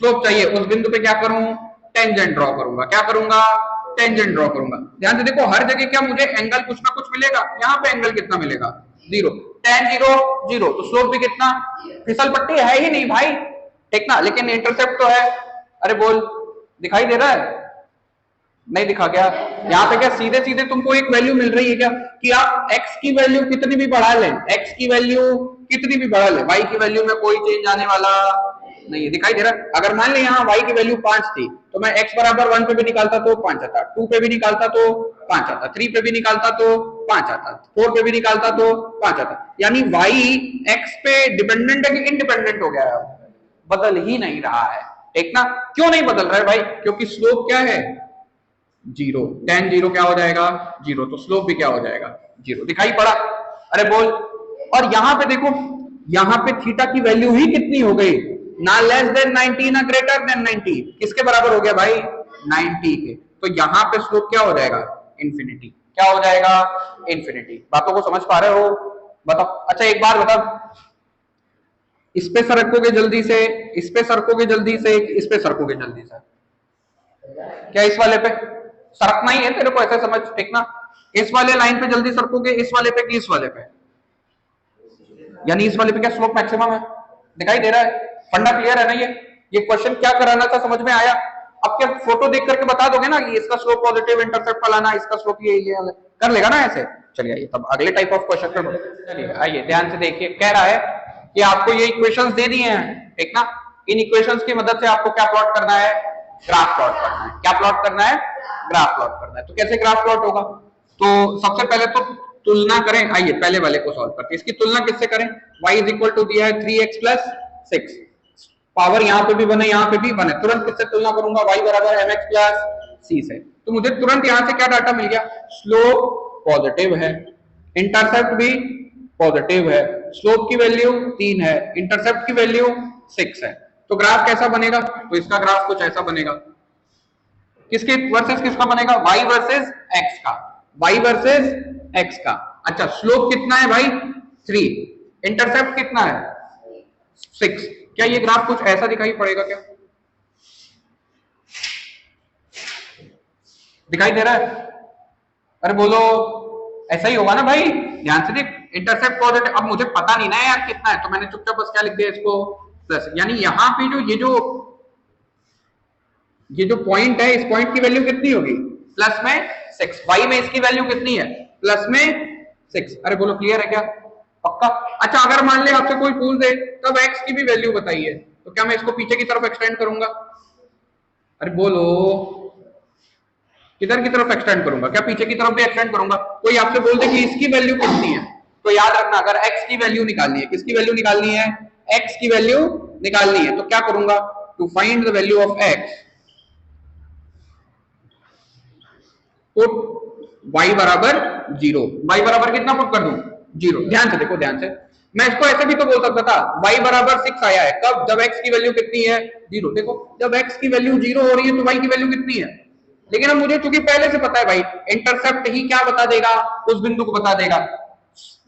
स्लोप चाहिए उस बिंदु पे क्या करूं? टेंजेंट ड्रॉ करूंगा। क्या करूंगा? टेंजेंट ड्रॉ करूंगा। ध्यान से देखो, हर जगह क्या मुझे एंगल कुछ ना कुछ मिलेगा। यहाँ पे एंगल कितना मिलेगा? 0। tan 0 0। तो स्लोप भी कितना? फिसल पट्टी है ही नहीं भाई, ठीक ना? लेकिन इंटरसेप्ट तो है। अरे बोल, दिखाई दे रहा है? नहीं दिखा क्या? यहाँ पे क्या सीधे सीधे तुमको एक वैल्यू मिल रही है क्या कि आप x की वैल्यू कितनी भी बढ़ा लें, x की वैल्यू कितनी भी बढ़ा लें, y की वैल्यू में कोई चेंज आने वाला नहीं है। दिखाई दे रहा है? अगर मान ले यहाँ y की वैल्यू 5 थी तो मैं x बराबर 1 पे भी निकालता तो 5 आता, 2 पे भी निकालता तो 5 आता, 3 पे भी निकालता तो 5 आता, 4 पे भी निकालता तो 5 आता। यानी y x पे डिपेंडेंट है कि इंडिपेंडेंट हो गया है? बदल ही नहीं रहा है, ठीक ना? क्यों नहीं बदल रहा है भाई? क्योंकि स्लोप क्या है? 0। tan 0 क्या हो जाएगा? 0। तो स्लोप भी क्या हो जाएगा? 0। दिखाई पड़ा? अरे बोल। और यहां पे देखो, यहां पे थीटा की वैल्यू ही कितनी हो गई? ना लेस देन 90 ना ग्रेटर देन 90। किसके बराबर हो गया भाई? 90 के। तो यहां पे स्लोप क्या हो जाएगा? इन्फिनिटी। क्या हो जाएगा? इन्फिनिटी। बातों को समझ पा रहे हो? बताओ। अच्छा एक बार बताओ, इस पे सरकोगे जल्दी से, इस पे सरकोगे जल्दी से, इस पे सरकोगे जल्दी से? क्या इस वाले पे सरकना ही है तेरे को, ऐसा समझ, ठीक ना? इस वाले लाइन पे जल्दी सरकोगे, इस वाले पे कि इस वाले पे? यानी इस वाले पे क्या स्लोप मैक्सिमम है? दिखाई दे रहा है? फंडा क्लियर है ना? ये क्वेश्चन क्या कराना था समझ में आया? अब क्या फोटो देख करके बता दोगे ना कि इसका स्लोप पॉजिटिव, इंटरसेप्ट फलाना, इसका स्लोप ये कर लेगा ना ऐसे? चलिए आइए तब अगले टाइप ऑफ क्वेश्चन पे। चलिए आइए ध्यान से देखिए, कह रहा है कि आपको ये इक्वेशंस दे दिए हैं, ठीक ना? इन इक्वेशंस की मदद से आपको क्या प्लॉट करना है? ग्राफ प्लॉट करना है। क्या प्लॉट करना है? ग्राफ प्लॉट करना है। तो कैसे ग्राफ प्लॉट होगा? तो सबसे पहले तो तुलना करें। आइए पहले वाले को सॉल्व करते हैं। इसकी तुलना किससे करें? y इज इक्वल टू दिया है 3x प्लस 6, पावर यहाँ पे भी बने यहाँ पे भी बने, तुरंत किससे तुलना करूंगा? y बराबर mx प्लस c से। तो मुझे तुरंत यहाँ से क्या डाटा मिल गया? स्लोप पॉजिटिव है, इंटरसेप्ट भी पॉजिटिव है, स्लोप की वैल्यू 3 है, इंटरसेप्ट की वैल्यू 6 है। तो ग्राफ कैसा बनेगा? तो इसका ग्राफ कुछ ऐसा बनेगा। किसके वर्सेस किसका बनेगा? y वर्सेस x का, y वर्सेस x का। अच्छा स्लोप कितना है भाई? 3। इंटरसेप्ट कितना है? 6। क्या ये ग्राफ कुछ ऐसा दिखाई पड़ेगा क्या? दिखाई दे रहा है? अरे बोलो, ऐसा ही होगा ना भाई? ध्यान से देख, इंटरसेप्ट पॉजिटिव। अब मुझे पता नहीं ना यार कितना है, तो मैंने चुपचाप बस क्या लिख दिया इसको? प्लस। यानी यहाँ पे ये जो पॉइंट है, इस पॉइंट की वैल्यू कितनी होगी? प्लस में 6। y में इसकी वैल्यू कितनी है? प्लस में 6। अरे बोलो क्लियर है क्या? पक्का? अच्छा अगर मान ले आपसे कोई पूछ दे तब x की भी वैल्यू बताइए, तो क्या मैं इसको पीछे की तरफ एक्सटेंड करूंगा? अरे बोलो, किधर की तरफ एक्सटेंड करूंगा? क्या पीछे की तरफ भी एक्सटेंड करूंगा? कोई आपसे बोल दे कि इसकी वैल्यू कितनी है, तो याद रखना अगर x की वैल्यू निकालनी है, किसकी वैल्यू निकालनी है? x की वैल्यू निकालनी है, तो क्या करूंगा? To find the value of x put y बराबर 0। y बराबर कितना पुट कर दूं? 0। ध्यान से देखो, ध्यान से, मैं इसको ऐसे भी तो बोल सकता था y बराबर 6 आया है, कब? जब x की वैल्यू कितनी है? 0। देखो जब x की वैल्यू 0 हो रही है तो y की वैल्यू कितनी है? लेकिन अब मुझे चूंकि पहले से पता है भाई, इंटरसेप्ट ही क्या बता देगा? उस बिंदु को बता देगा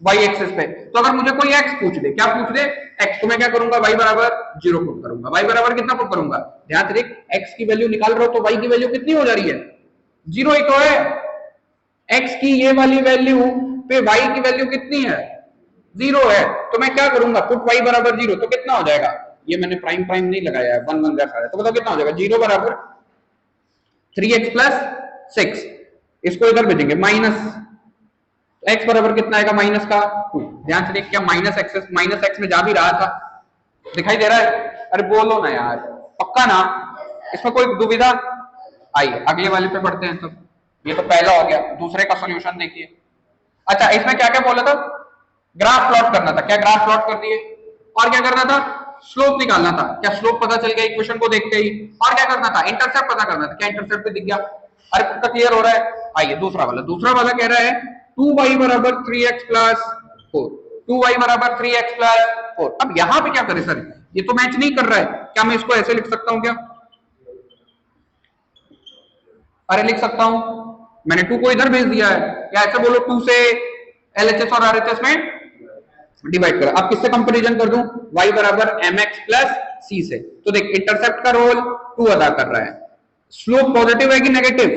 y एक्सिस पे। तो अगर मुझे कोई x पूछ दे, क्या पूछ दे? x, तो मैं क्या करूंगा? y बराबर 0 पुट करूंगा। y बराबर कितना पुट करूंगा? ध्यान से देख, x की वैल्यू निकाल रहा हो तो y की वैल्यू कितनी हो जा रही है? 0 ही तो है। x की ये वाली वैल्यू पे y की वैल्यू कितनी है? 0 है। तो मैं क्या करूंगा? पुट y बराबर 0, तो कितना हो जाएगा? ये मैंने प्राइम प्राइम नहीं लगाया है, 1 1 रखा है, तो बताओ कितना हो जाएगा? 0 बराबर 3x प्लस 6, इसको इधर भेजेंगे माइनस x बराबर कितना आएगा? माइनस का 2। ध्यान से देख, क्या माइनस x में जा भी रहा था? दिखाई दे रहा है? अरे बोलो ना यार, पक्का ना? इसमें कोई दुविधा? आइए अगले वाले पे पढ़ते हैं। तब ये तो पहला हो गया, दूसरे का सॉल्यूशन देखिए। अच्छा, इसमें क्या क्या बोला था? ग्राफ प्लॉट करना था। क्या ग्राफ प्लॉट कर दिए? और क्या करना था? स्लोप निकालना था। क्या स्लोप पता चल गया इक्वेशन को देखते ही? और क्या करना था? इंटरसेप्ट पता करना था। क्या इंटरसेप्ट भी दिख गया? अरे पक्का क्लियर हो रहा है? आइए दूसरा वाला कह रहा है 2y बराबर 3x प्लस 4। 2y बराबर 3x प्लस 4। अब यहां पे क्या करें सर? ये तो मैच नहीं कर रहा है। क्या मैं इसको ऐसे लिख सकता हूं क्या? अरे लिख सकता हूं, मैंने 2 को इधर भेज दिया है। या ऐसे बोलो 2 से LHS और RHS में डिवाइड करा। अब किससे कंपैरिजन कर दूं? y बराबर mx प्लस c से। तो देख, इंटरसेप्ट का रोल 2 अदा कर रहा है। स्लोप पॉजिटिव है कि नेगेटिव?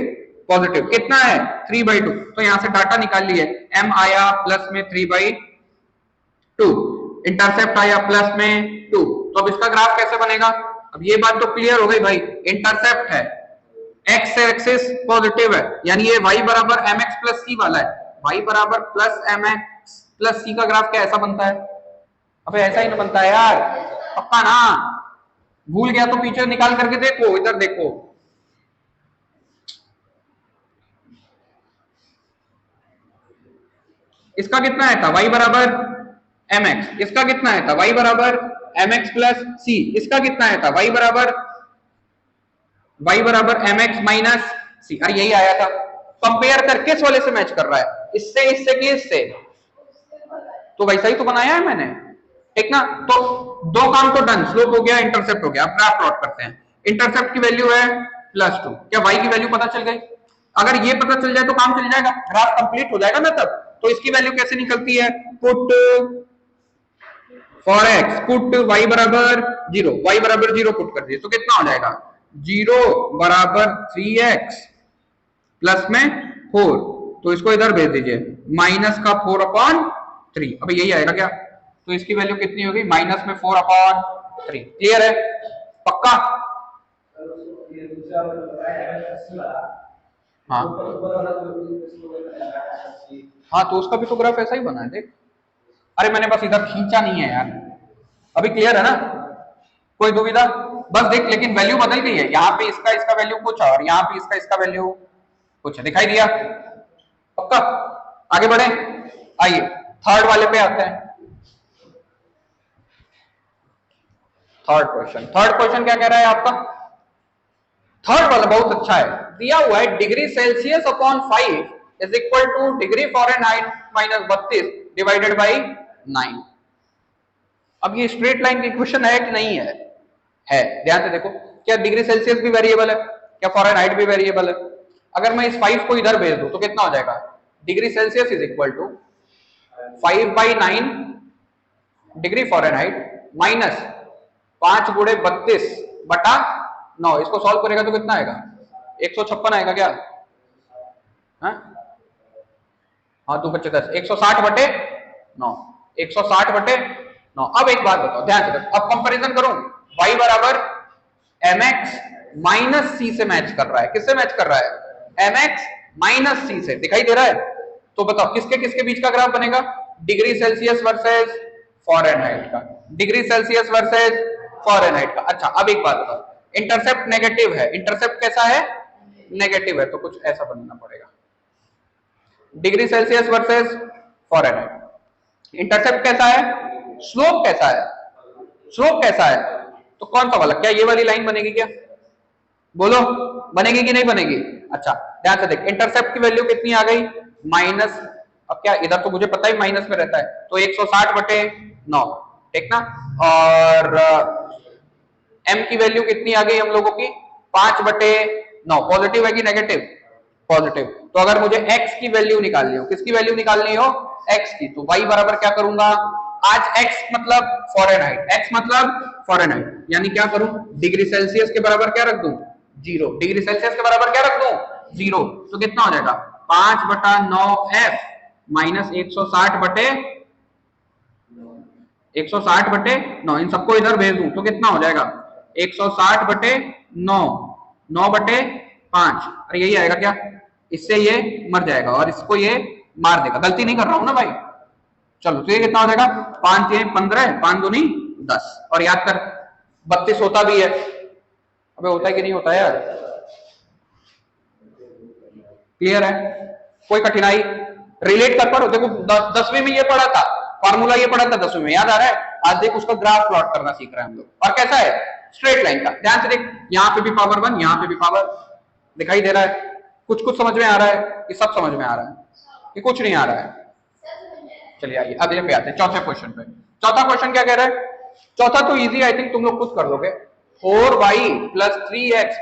पॉजिटिव। कितना है? 3/2। तो यहां से डाटा निकाल लिए, m आया प्लस में 3/2, इंटरसेप्ट आया प्लस में 2। तो अब इसका ग्राफ कैसे बनेगा? अब ये बात तो क्लियर हो गई भाई, इंटरसेप्ट है, x एक्सिस पॉजिटिव है, यानी ये y बराबर mx प्लस c वाला है। y बराबर प्लस mx प्लस c का ग्राफ क्या ऐसा बनता है? अबे ऐसा ही ना बनता है यार, पक्का ना? भूल गया तो पीछे निकाल करके देखो, इधर देखो। इसका कितना है था? y बराबर mx। इसका कितना है था? y बराबर mx प्लस c। इसका कितना है था? y बराबर mx माइनस c। अरे यही आया था। कंपेयर करके किस वाले से मैच कर रहा है? इससे, इससे कि इससे? तो वैसा ही तो बनाया है मैंने, ठीक ना? तो दो काम तो डन, स्लोप हो गया, इंटरसेप्ट हो गया। अब ग्राफ प्लॉट करते हैं। इंटरसेप्ट की वैल्यू है +2। क्या y की वैल्यू पता चल गई? अगर ये पता चल जाए तो काम चल जाएगा, ग्राफ कंप्लीट हो जाएगा ना तब। तो इसकी वैल्यू कैसे निकलती है? Put for x, put y बराबर 0, y बराबर 0 पुट कर दिए तो कितना हो जाएगा? 0 बराबर 3x प्लस में 4। तो इसको इधर भेज दीजिए, माइनस का 4/3। अब यही आएगा क्या? तो इसकी वैल्यू कितनी होगी? माइनस में 4/3। क्लियर है? पक्का? हाँ हाँ, तो उसका भी तो ग्राफ ऐसा ही बना है, देख। अरे मैंने बस इधर खींचा नहीं है यार। अभी क्लियर है ना? कोई दुविधा? बस देख, लेकिन वैल्यू बदल गई है। यहाँ पे इसका वैल्यू कुछ और यहाँ पे इसका वैल्यू कुछ है। दिखाई दिया? पक्का? आगे बढ़े, आइए थर्ड वाले पे आते हैं। थर्ड क्वेश्चन क्या कह रहा है आपका? थर्ड वाला बहुत अच्छा है। दिया हुआ है degree Celsius upon 5 is equal two degree Fahrenheit minus 32 divided by 9। अब ये स्ट्रेट लाइन की क्वेश्चन है कि नहीं है? है। ध्यान से देखो, क्या डिग्री सेल्सियस भी वेरिएबल है? क्या फॉरेनहाइट भी वेरिएबल है? अगर मैं इस 5 को इधर भेज दूं तो कितना हो जाएगा? Degree Celsius is equal to 5/9 degree Fahrenheit minus 5 गुणे 32/9। इसको सॉल्व करेगा तो कितना आएगा? 156 आएगा क्या? हाँ 2 बच्चे 10, 160/9, 160/9। अब एक बात बताओ, ध्यान से, अब कंपैरिजन करूं, y बराबर mx माइनस c से मैच कर रहा है। किससे मैच कर रहा है? mx माइनस c से। दिखाई दे रहा है? तो बताओ किसके किसके बीच का ग्राफ बनेगा? डिग्री सेल्सियस वर्सेस फॉरेनहाइट का। डिग्री सेल्सियस वर्सेस फ़ारेनहाइट का। अच्छा अब एक बात बताओ, इंटरसेप्ट नेगेटिव है, इंटरसेप्ट कैसा है, नेगेटिव है, तो कुछ ऐसा बनना पड़ेगा, degree Celsius versus Fahrenheit. Intercept कैसा है, स्लोप कैसा है, स्लोप कैसा है, तो कौन सा वाला, क्या ये वाली लाइन बनेगी क्या, बोलो बनेगी कि नहीं बनेगी। अच्छा ध्यान से देख, इंटरसेप्ट की वैल्यू कितनी आ गई, माइनस, अब क्या इधर तो मुझे पता ही माइनस में रहता है, तो 160/9, ठीक ना, और m की वैल्यू कितनी आ गई हम लोगों की, 5/9, पॉजिटिव है कि नेगेटिव, पॉजिटिव। तो अगर मुझे x की वैल्यू निकालनी हो, किसकी वैल्यू निकालनी हो, x की, तो y बराबर क्या करूंगा, आज x मतलब फ़ारेनहाइट, x मतलब फ़ारेनहाइट, यानी क्या करूं, डिग्री सेल्सियस के बराबर क्या रख दूं, 0, डिग्री सेल्सियस के बराबर क्या रख दूं, 0, तो कितना हो जाएगा 5/9f माइनस 160/9, इन सबको इधर भेज दूं तो कितना हो जाएगा 160/9, 9/5, अरे यही आएगा क्या, इससे ये मर जाएगा और इसको ये मार देगा, गलती नहीं कर रहा हूं ना भाई। चलो तो ये कितना हो जाएगा, 5 ये 15, 5 दूनी 10, और याद कर 32 होता भी है, अबे होता है कि नहीं होता है यार, क्लियर है, कोई कठिनाई, रिलेट कर पा, देखो 10वीं में ये पढ़ा था, फार्मूला ये पढ़ा था 10वीं में, याद आ रहा है, आज देख उसका ग्राफ प्लॉट करना सीख रहे हैं हम लोग, और कैसा है, स्ट्रेट लाइन का, ध्यान से देख, यहाँ पे भी पावर 1, यहाँ पे भी पावर दिखाई दे रहा है, कुछ कुछ समझ में आ रहा है, ये सब समझ में आ रहा है, ये कुछ नहीं आ रहा है। चलिए आइए अगले पे आते हैं, चौथे क्वेश्चन पे। चौथा क्वेश्चन क्या कह रहा है, चौथा तो इजी, आई थिंक तुम लोग खुद कर लोगे, 4y + 3x =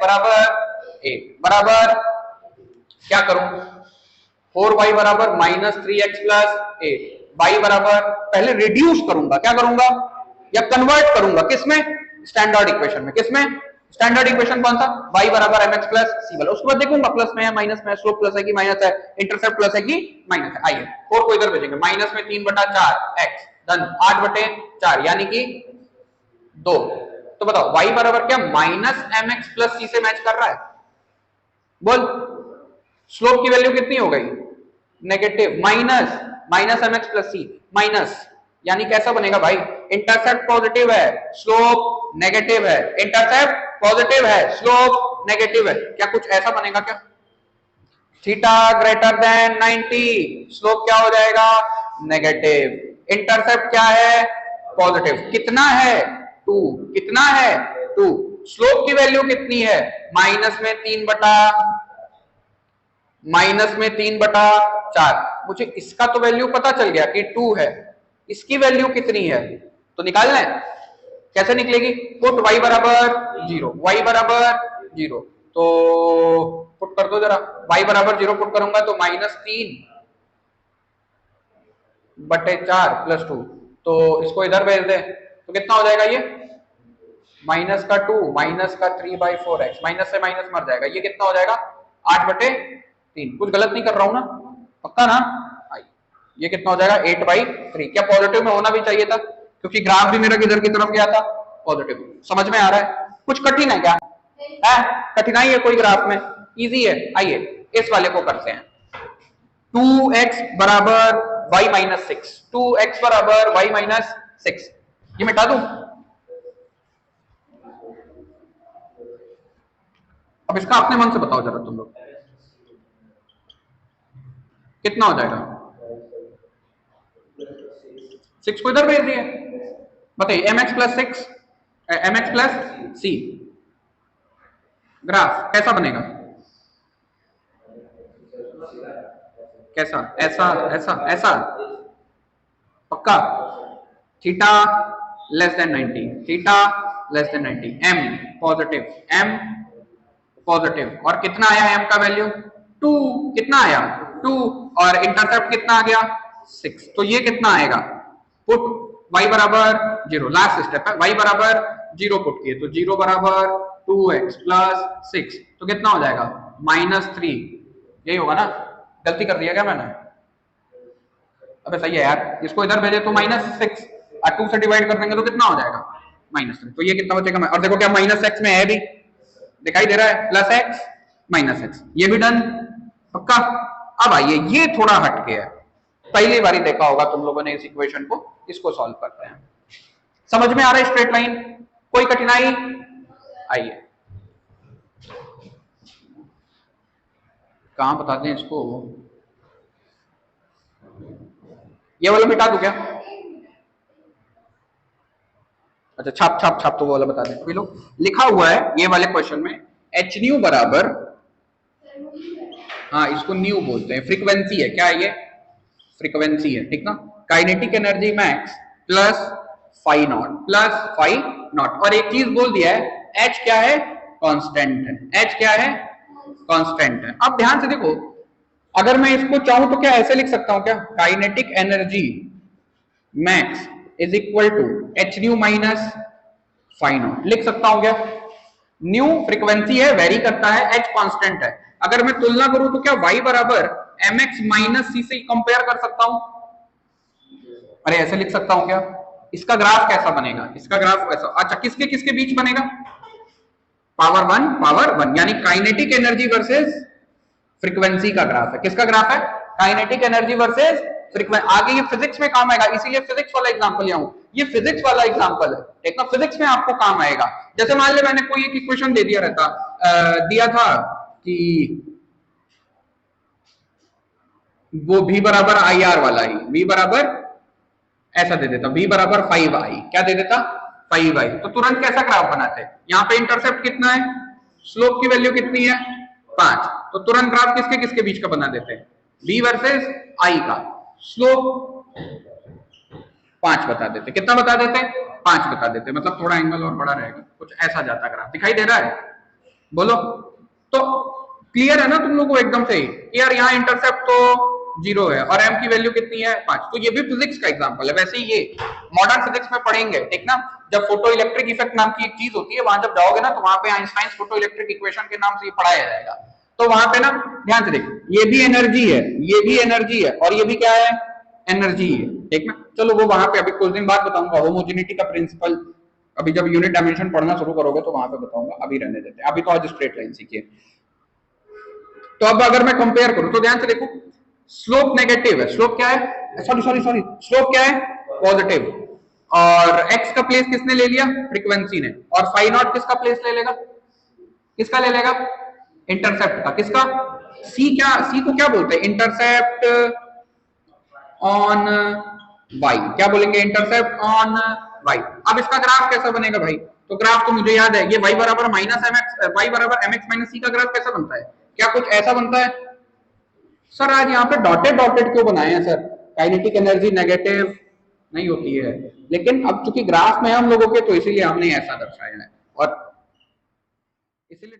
8 बराबर, क्या करूं, 4y बराबर -3x + 8, y बराबर, पहले रिड्यूस करूंगा, क्या करूंगा, या कन्वर्ट करूंगा, किसमें, स्टैंडर्ड इक्वेशन में, किसमें, स्टैंडर्ड इक्वेशन कौन था, y बराबर mx + c वाला, उसके बाद देखूंगा प्लस में है माइनस में, स्लोप प्लस है कि माइनस है, इंटरसेप्ट प्लस है कि माइनस है। आइए 4 को इधर भेजेंगे, माइनस में 3/4 x डन, 8/4 यानी कि 2, तो बताओ y बराबर क्या -mx + c से मैच कर रहा है, बोल, स्लोप की वैल्यू कितनी हो गई, negative, minus mx + c, minus, यानी कैसा बनेगा भाई, इंटरसेप्ट पॉजिटिव है, स्लोप नेगेटिव है, इंटरसेप्ट पॉजिटिव है, स्लोप नेगेटिव है, क्या कुछ ऐसा बनेगा क्या, थीटा ग्रेटर देन 90, स्लोप क्या हो जाएगा, नेगेटिव, इंटरसेप्ट क्या है, पॉजिटिव, कितना है 2, कितना है 2, स्लोप की वैल्यू कितनी है, -3/4, मुझे इसका तो वैल्यू पता चल गया कि 2 है, इसकी वैल्यू कितनी है, तो निकाल लें, कैसे निकलेगी, पुट y बराबर 0, y बराबर 0, तो पुट कर दो जरा, y बराबर 0 पुट करूंगा तो -3/4 + 2, तो इसको इधर भेज दे तो कितना हो जाएगा, ये -2 -3/4x, माइनस से माइनस मर जाएगा, ये कितना हो जाएगा 8/3, कुछ गलत नहीं कर रहा हूं ना, पक्का ना, ये कितना हो जाएगा 8/3, क्या पॉजिटिव में होना भी चाहिए था, क्योंकि ग्राफ भी मेरा किधर की तरफ गया था, पॉजिटिव, समझ में आ रहा है, कुछ कठिन है क्या, है कठिनाई है कोई ग्राफ में, इजी है, आइए इस वाले को करते हैं, 2x बराबर y - 6, 2x बराबर y - 6, ये मिटा दूं, अब इसका अपने मन से बताओ जरा तुम लोग, कितना हो जाएगा, 6 को इधर भेज दिए, बताइए mx + c, ग्राफ कैसा बनेगा, कैसा, ऐसा ऐसा ऐसा, पक्का, थीटा <90, थीटा <90, m पॉजिटिव, और कितना आया m का वैल्यू 2, कितना आया 2, और इंटरसेप्ट कितना आ गया 6, तो ये कितना आएगा, पुट y बराबर 0, लास्ट स्टेप है, y बराबर 0 पुट किए, तो 0 बराबर 2x + 6, तो कितना हो जाएगा -3, यही होगा ना, गलती कर दिया क्या मैंने, अबे सही है यार, इसको इधर भेजे तो -6 और 2 से डिवाइड कर देंगे तो कितना हो जाएगा -3, तो ये कितना बचेगा, और देखो क्या -x में है भी, दिखाई दे रहा है, +x -x, ये भी डन, पक्का। अब आइए ये थोड़ा हटके है, पहली बारी देखा होगा तुम लोगों ने इस इक्वेशन को, इसको सॉल्व करते हैं, समझ में आ रहा है स्ट्रेट लाइन, कोई कठिनाई? आइए कहां बताते हैं इसको, ये वाला मिटा दूं क्या? अच्छा छाप छाप छाप तो वो वाला बता दें। अभी लोग लिखा हुआ है ये वाले क्वेश्चन में एच न्यू बराबर, हाँ इसको न्यू बोलते हैं, फ्रीक्वेंसी है, क्या है ये? फ्रीक्वेंसी है, ठीक ना। Kinetic energy max plus phi naught plus phi naught, और एक चीज बोल दिया है एच क्या है? कांस्टेंट है। एच क्या है? कांस्टेंट है। अब ध्यान से देखो, अगर मैं इसको चाहूं तो क्या ऐसे लिख सकता हूं क्या? Kinetic energy max is equal to h nu minus phi naught, लिख सकता हूं क्या? न्यू फ्रीक्वेंसी है, वेरी करता है, एच कांस्टेंट है। अगर मैं तुलना करूं तो क्या y बराबर mx माइनस सी से कंपेयर कर सकता हूं? अरे ऐसे लिख सकता हूं क्या? इसका ग्राफ कैसा बनेगा? इसका ग्राफ ऐसा, अच्छा किसके किसके बीच बनेगा? पावर वन, यानी काइनेटिक एनर्जी वर्सेस फ्रीक्वेंसी का ग्राफ है। किसका ग्राफ है? Kinetic energy versus frequency. आगे ये फिजिक्स में काम आएगा, इसीलिए फिजिक्स वाला एग्जांपल लिया हूं। ये फिजिक्स वाला एग्जांपल है, एक ना फिजिक्स में आपको काम आएगा। जैसे मान ले मैंने कोई एक इक्वेशन दे दिया रहता, दिया था कि वो v बराबर आई आर वाला ही, v बराबर ऐसा दे देता, v बराबर 5i, क्या दे देता? 5i। तो तुरंत कैसा ग्राफ बनाते? यहाँ पे इंटरसेप्ट कितना है, स्लोप की वैल्यू कितनी है? 5, तो तुरंत ग्राफ किसके किसके बीच का बना देते हैं? v वर्सेस i का, स्लोप 5 बता देते। कितना बता देते? 5 बता देते, मतलब थोड़ा एंगल और बड़ा रहेगा, कुछ ऐसा जाता ग्राफ। दिखाई दे रहा है? बोलो तो क्लियर है ना तुम लोगों को एकदम से यार, यहाँ इंटरसेप्ट तो 0 है और m की वैल्यू कितनी है? 5। तो ये भी फिजिक्स का एग्जांपल है। वैसे ही ये मॉडर्न फिजिक्स में पढ़ेंगे, ठीक ना। जब फोटो इलेक्ट्रिक इफेक्ट नाम की एक चीज होती है, वहां जब जाओगे ना तो वहां पे आइंस्टाइन फोटो इलेक्ट्रिक इक्वेशन के नाम से ये पढ़ाया जाएगा। तो वहां पे ना ध्यान से देखो, ये भी एनर्जी है, ये भी एनर्जी है, और ये भी क्या है? एनर्जी है, ठीक ना। चलो वो वहां पे अभी कुछ दिन बाद बताऊंगा, होमोजेनिटी का प्रिंसिपल अभी जब यूनिट डायमेंशन पढ़ना शुरू करोगे तो वहां पे बताऊंगा, अभी रहने देते हैं। अभी तो आज स्ट्रेट लाइन सीखिए। तो अब अगर मैं कंपेयर करूं तो ध्यान से देखो, स्लोप नेगेटिव है, स्लोप क्या है? सॉरी सॉरी सॉरी, स्लोप क्या है? पॉजिटिव। और एक्स का प्लेस किसने ले लिया? फ्रीक्वेंसी ने। और फाई नॉट किसका प्लेस ले लेगा? किसका ले लेगा? इंटरसेप्ट का। किसका? सी। क्या सी को क्या बोलते हैं? Intercept on y. क्या बोलेंगे? Intercept on y. अब इसका ग्राफ कैसा बनेगा भाई? तो ग्राफ तो मुझे याद है, ये y बराबर माइनस एम एक्स, वाई बराबर एम एक्स माइनस सी का ग्राफ कैसा बनता है? क्या कुछ ऐसा बनता है? सर आज यहाँ पे डॉटेड डॉटेड क्यों बनाए हैं सर? काइनेटिक एनर्जी नेगेटिव नहीं होती है, लेकिन अब चूंकि ग्राफ में हम लोगों के, तो इसीलिए हमने ऐसा दर्शाया है। और इसीलिए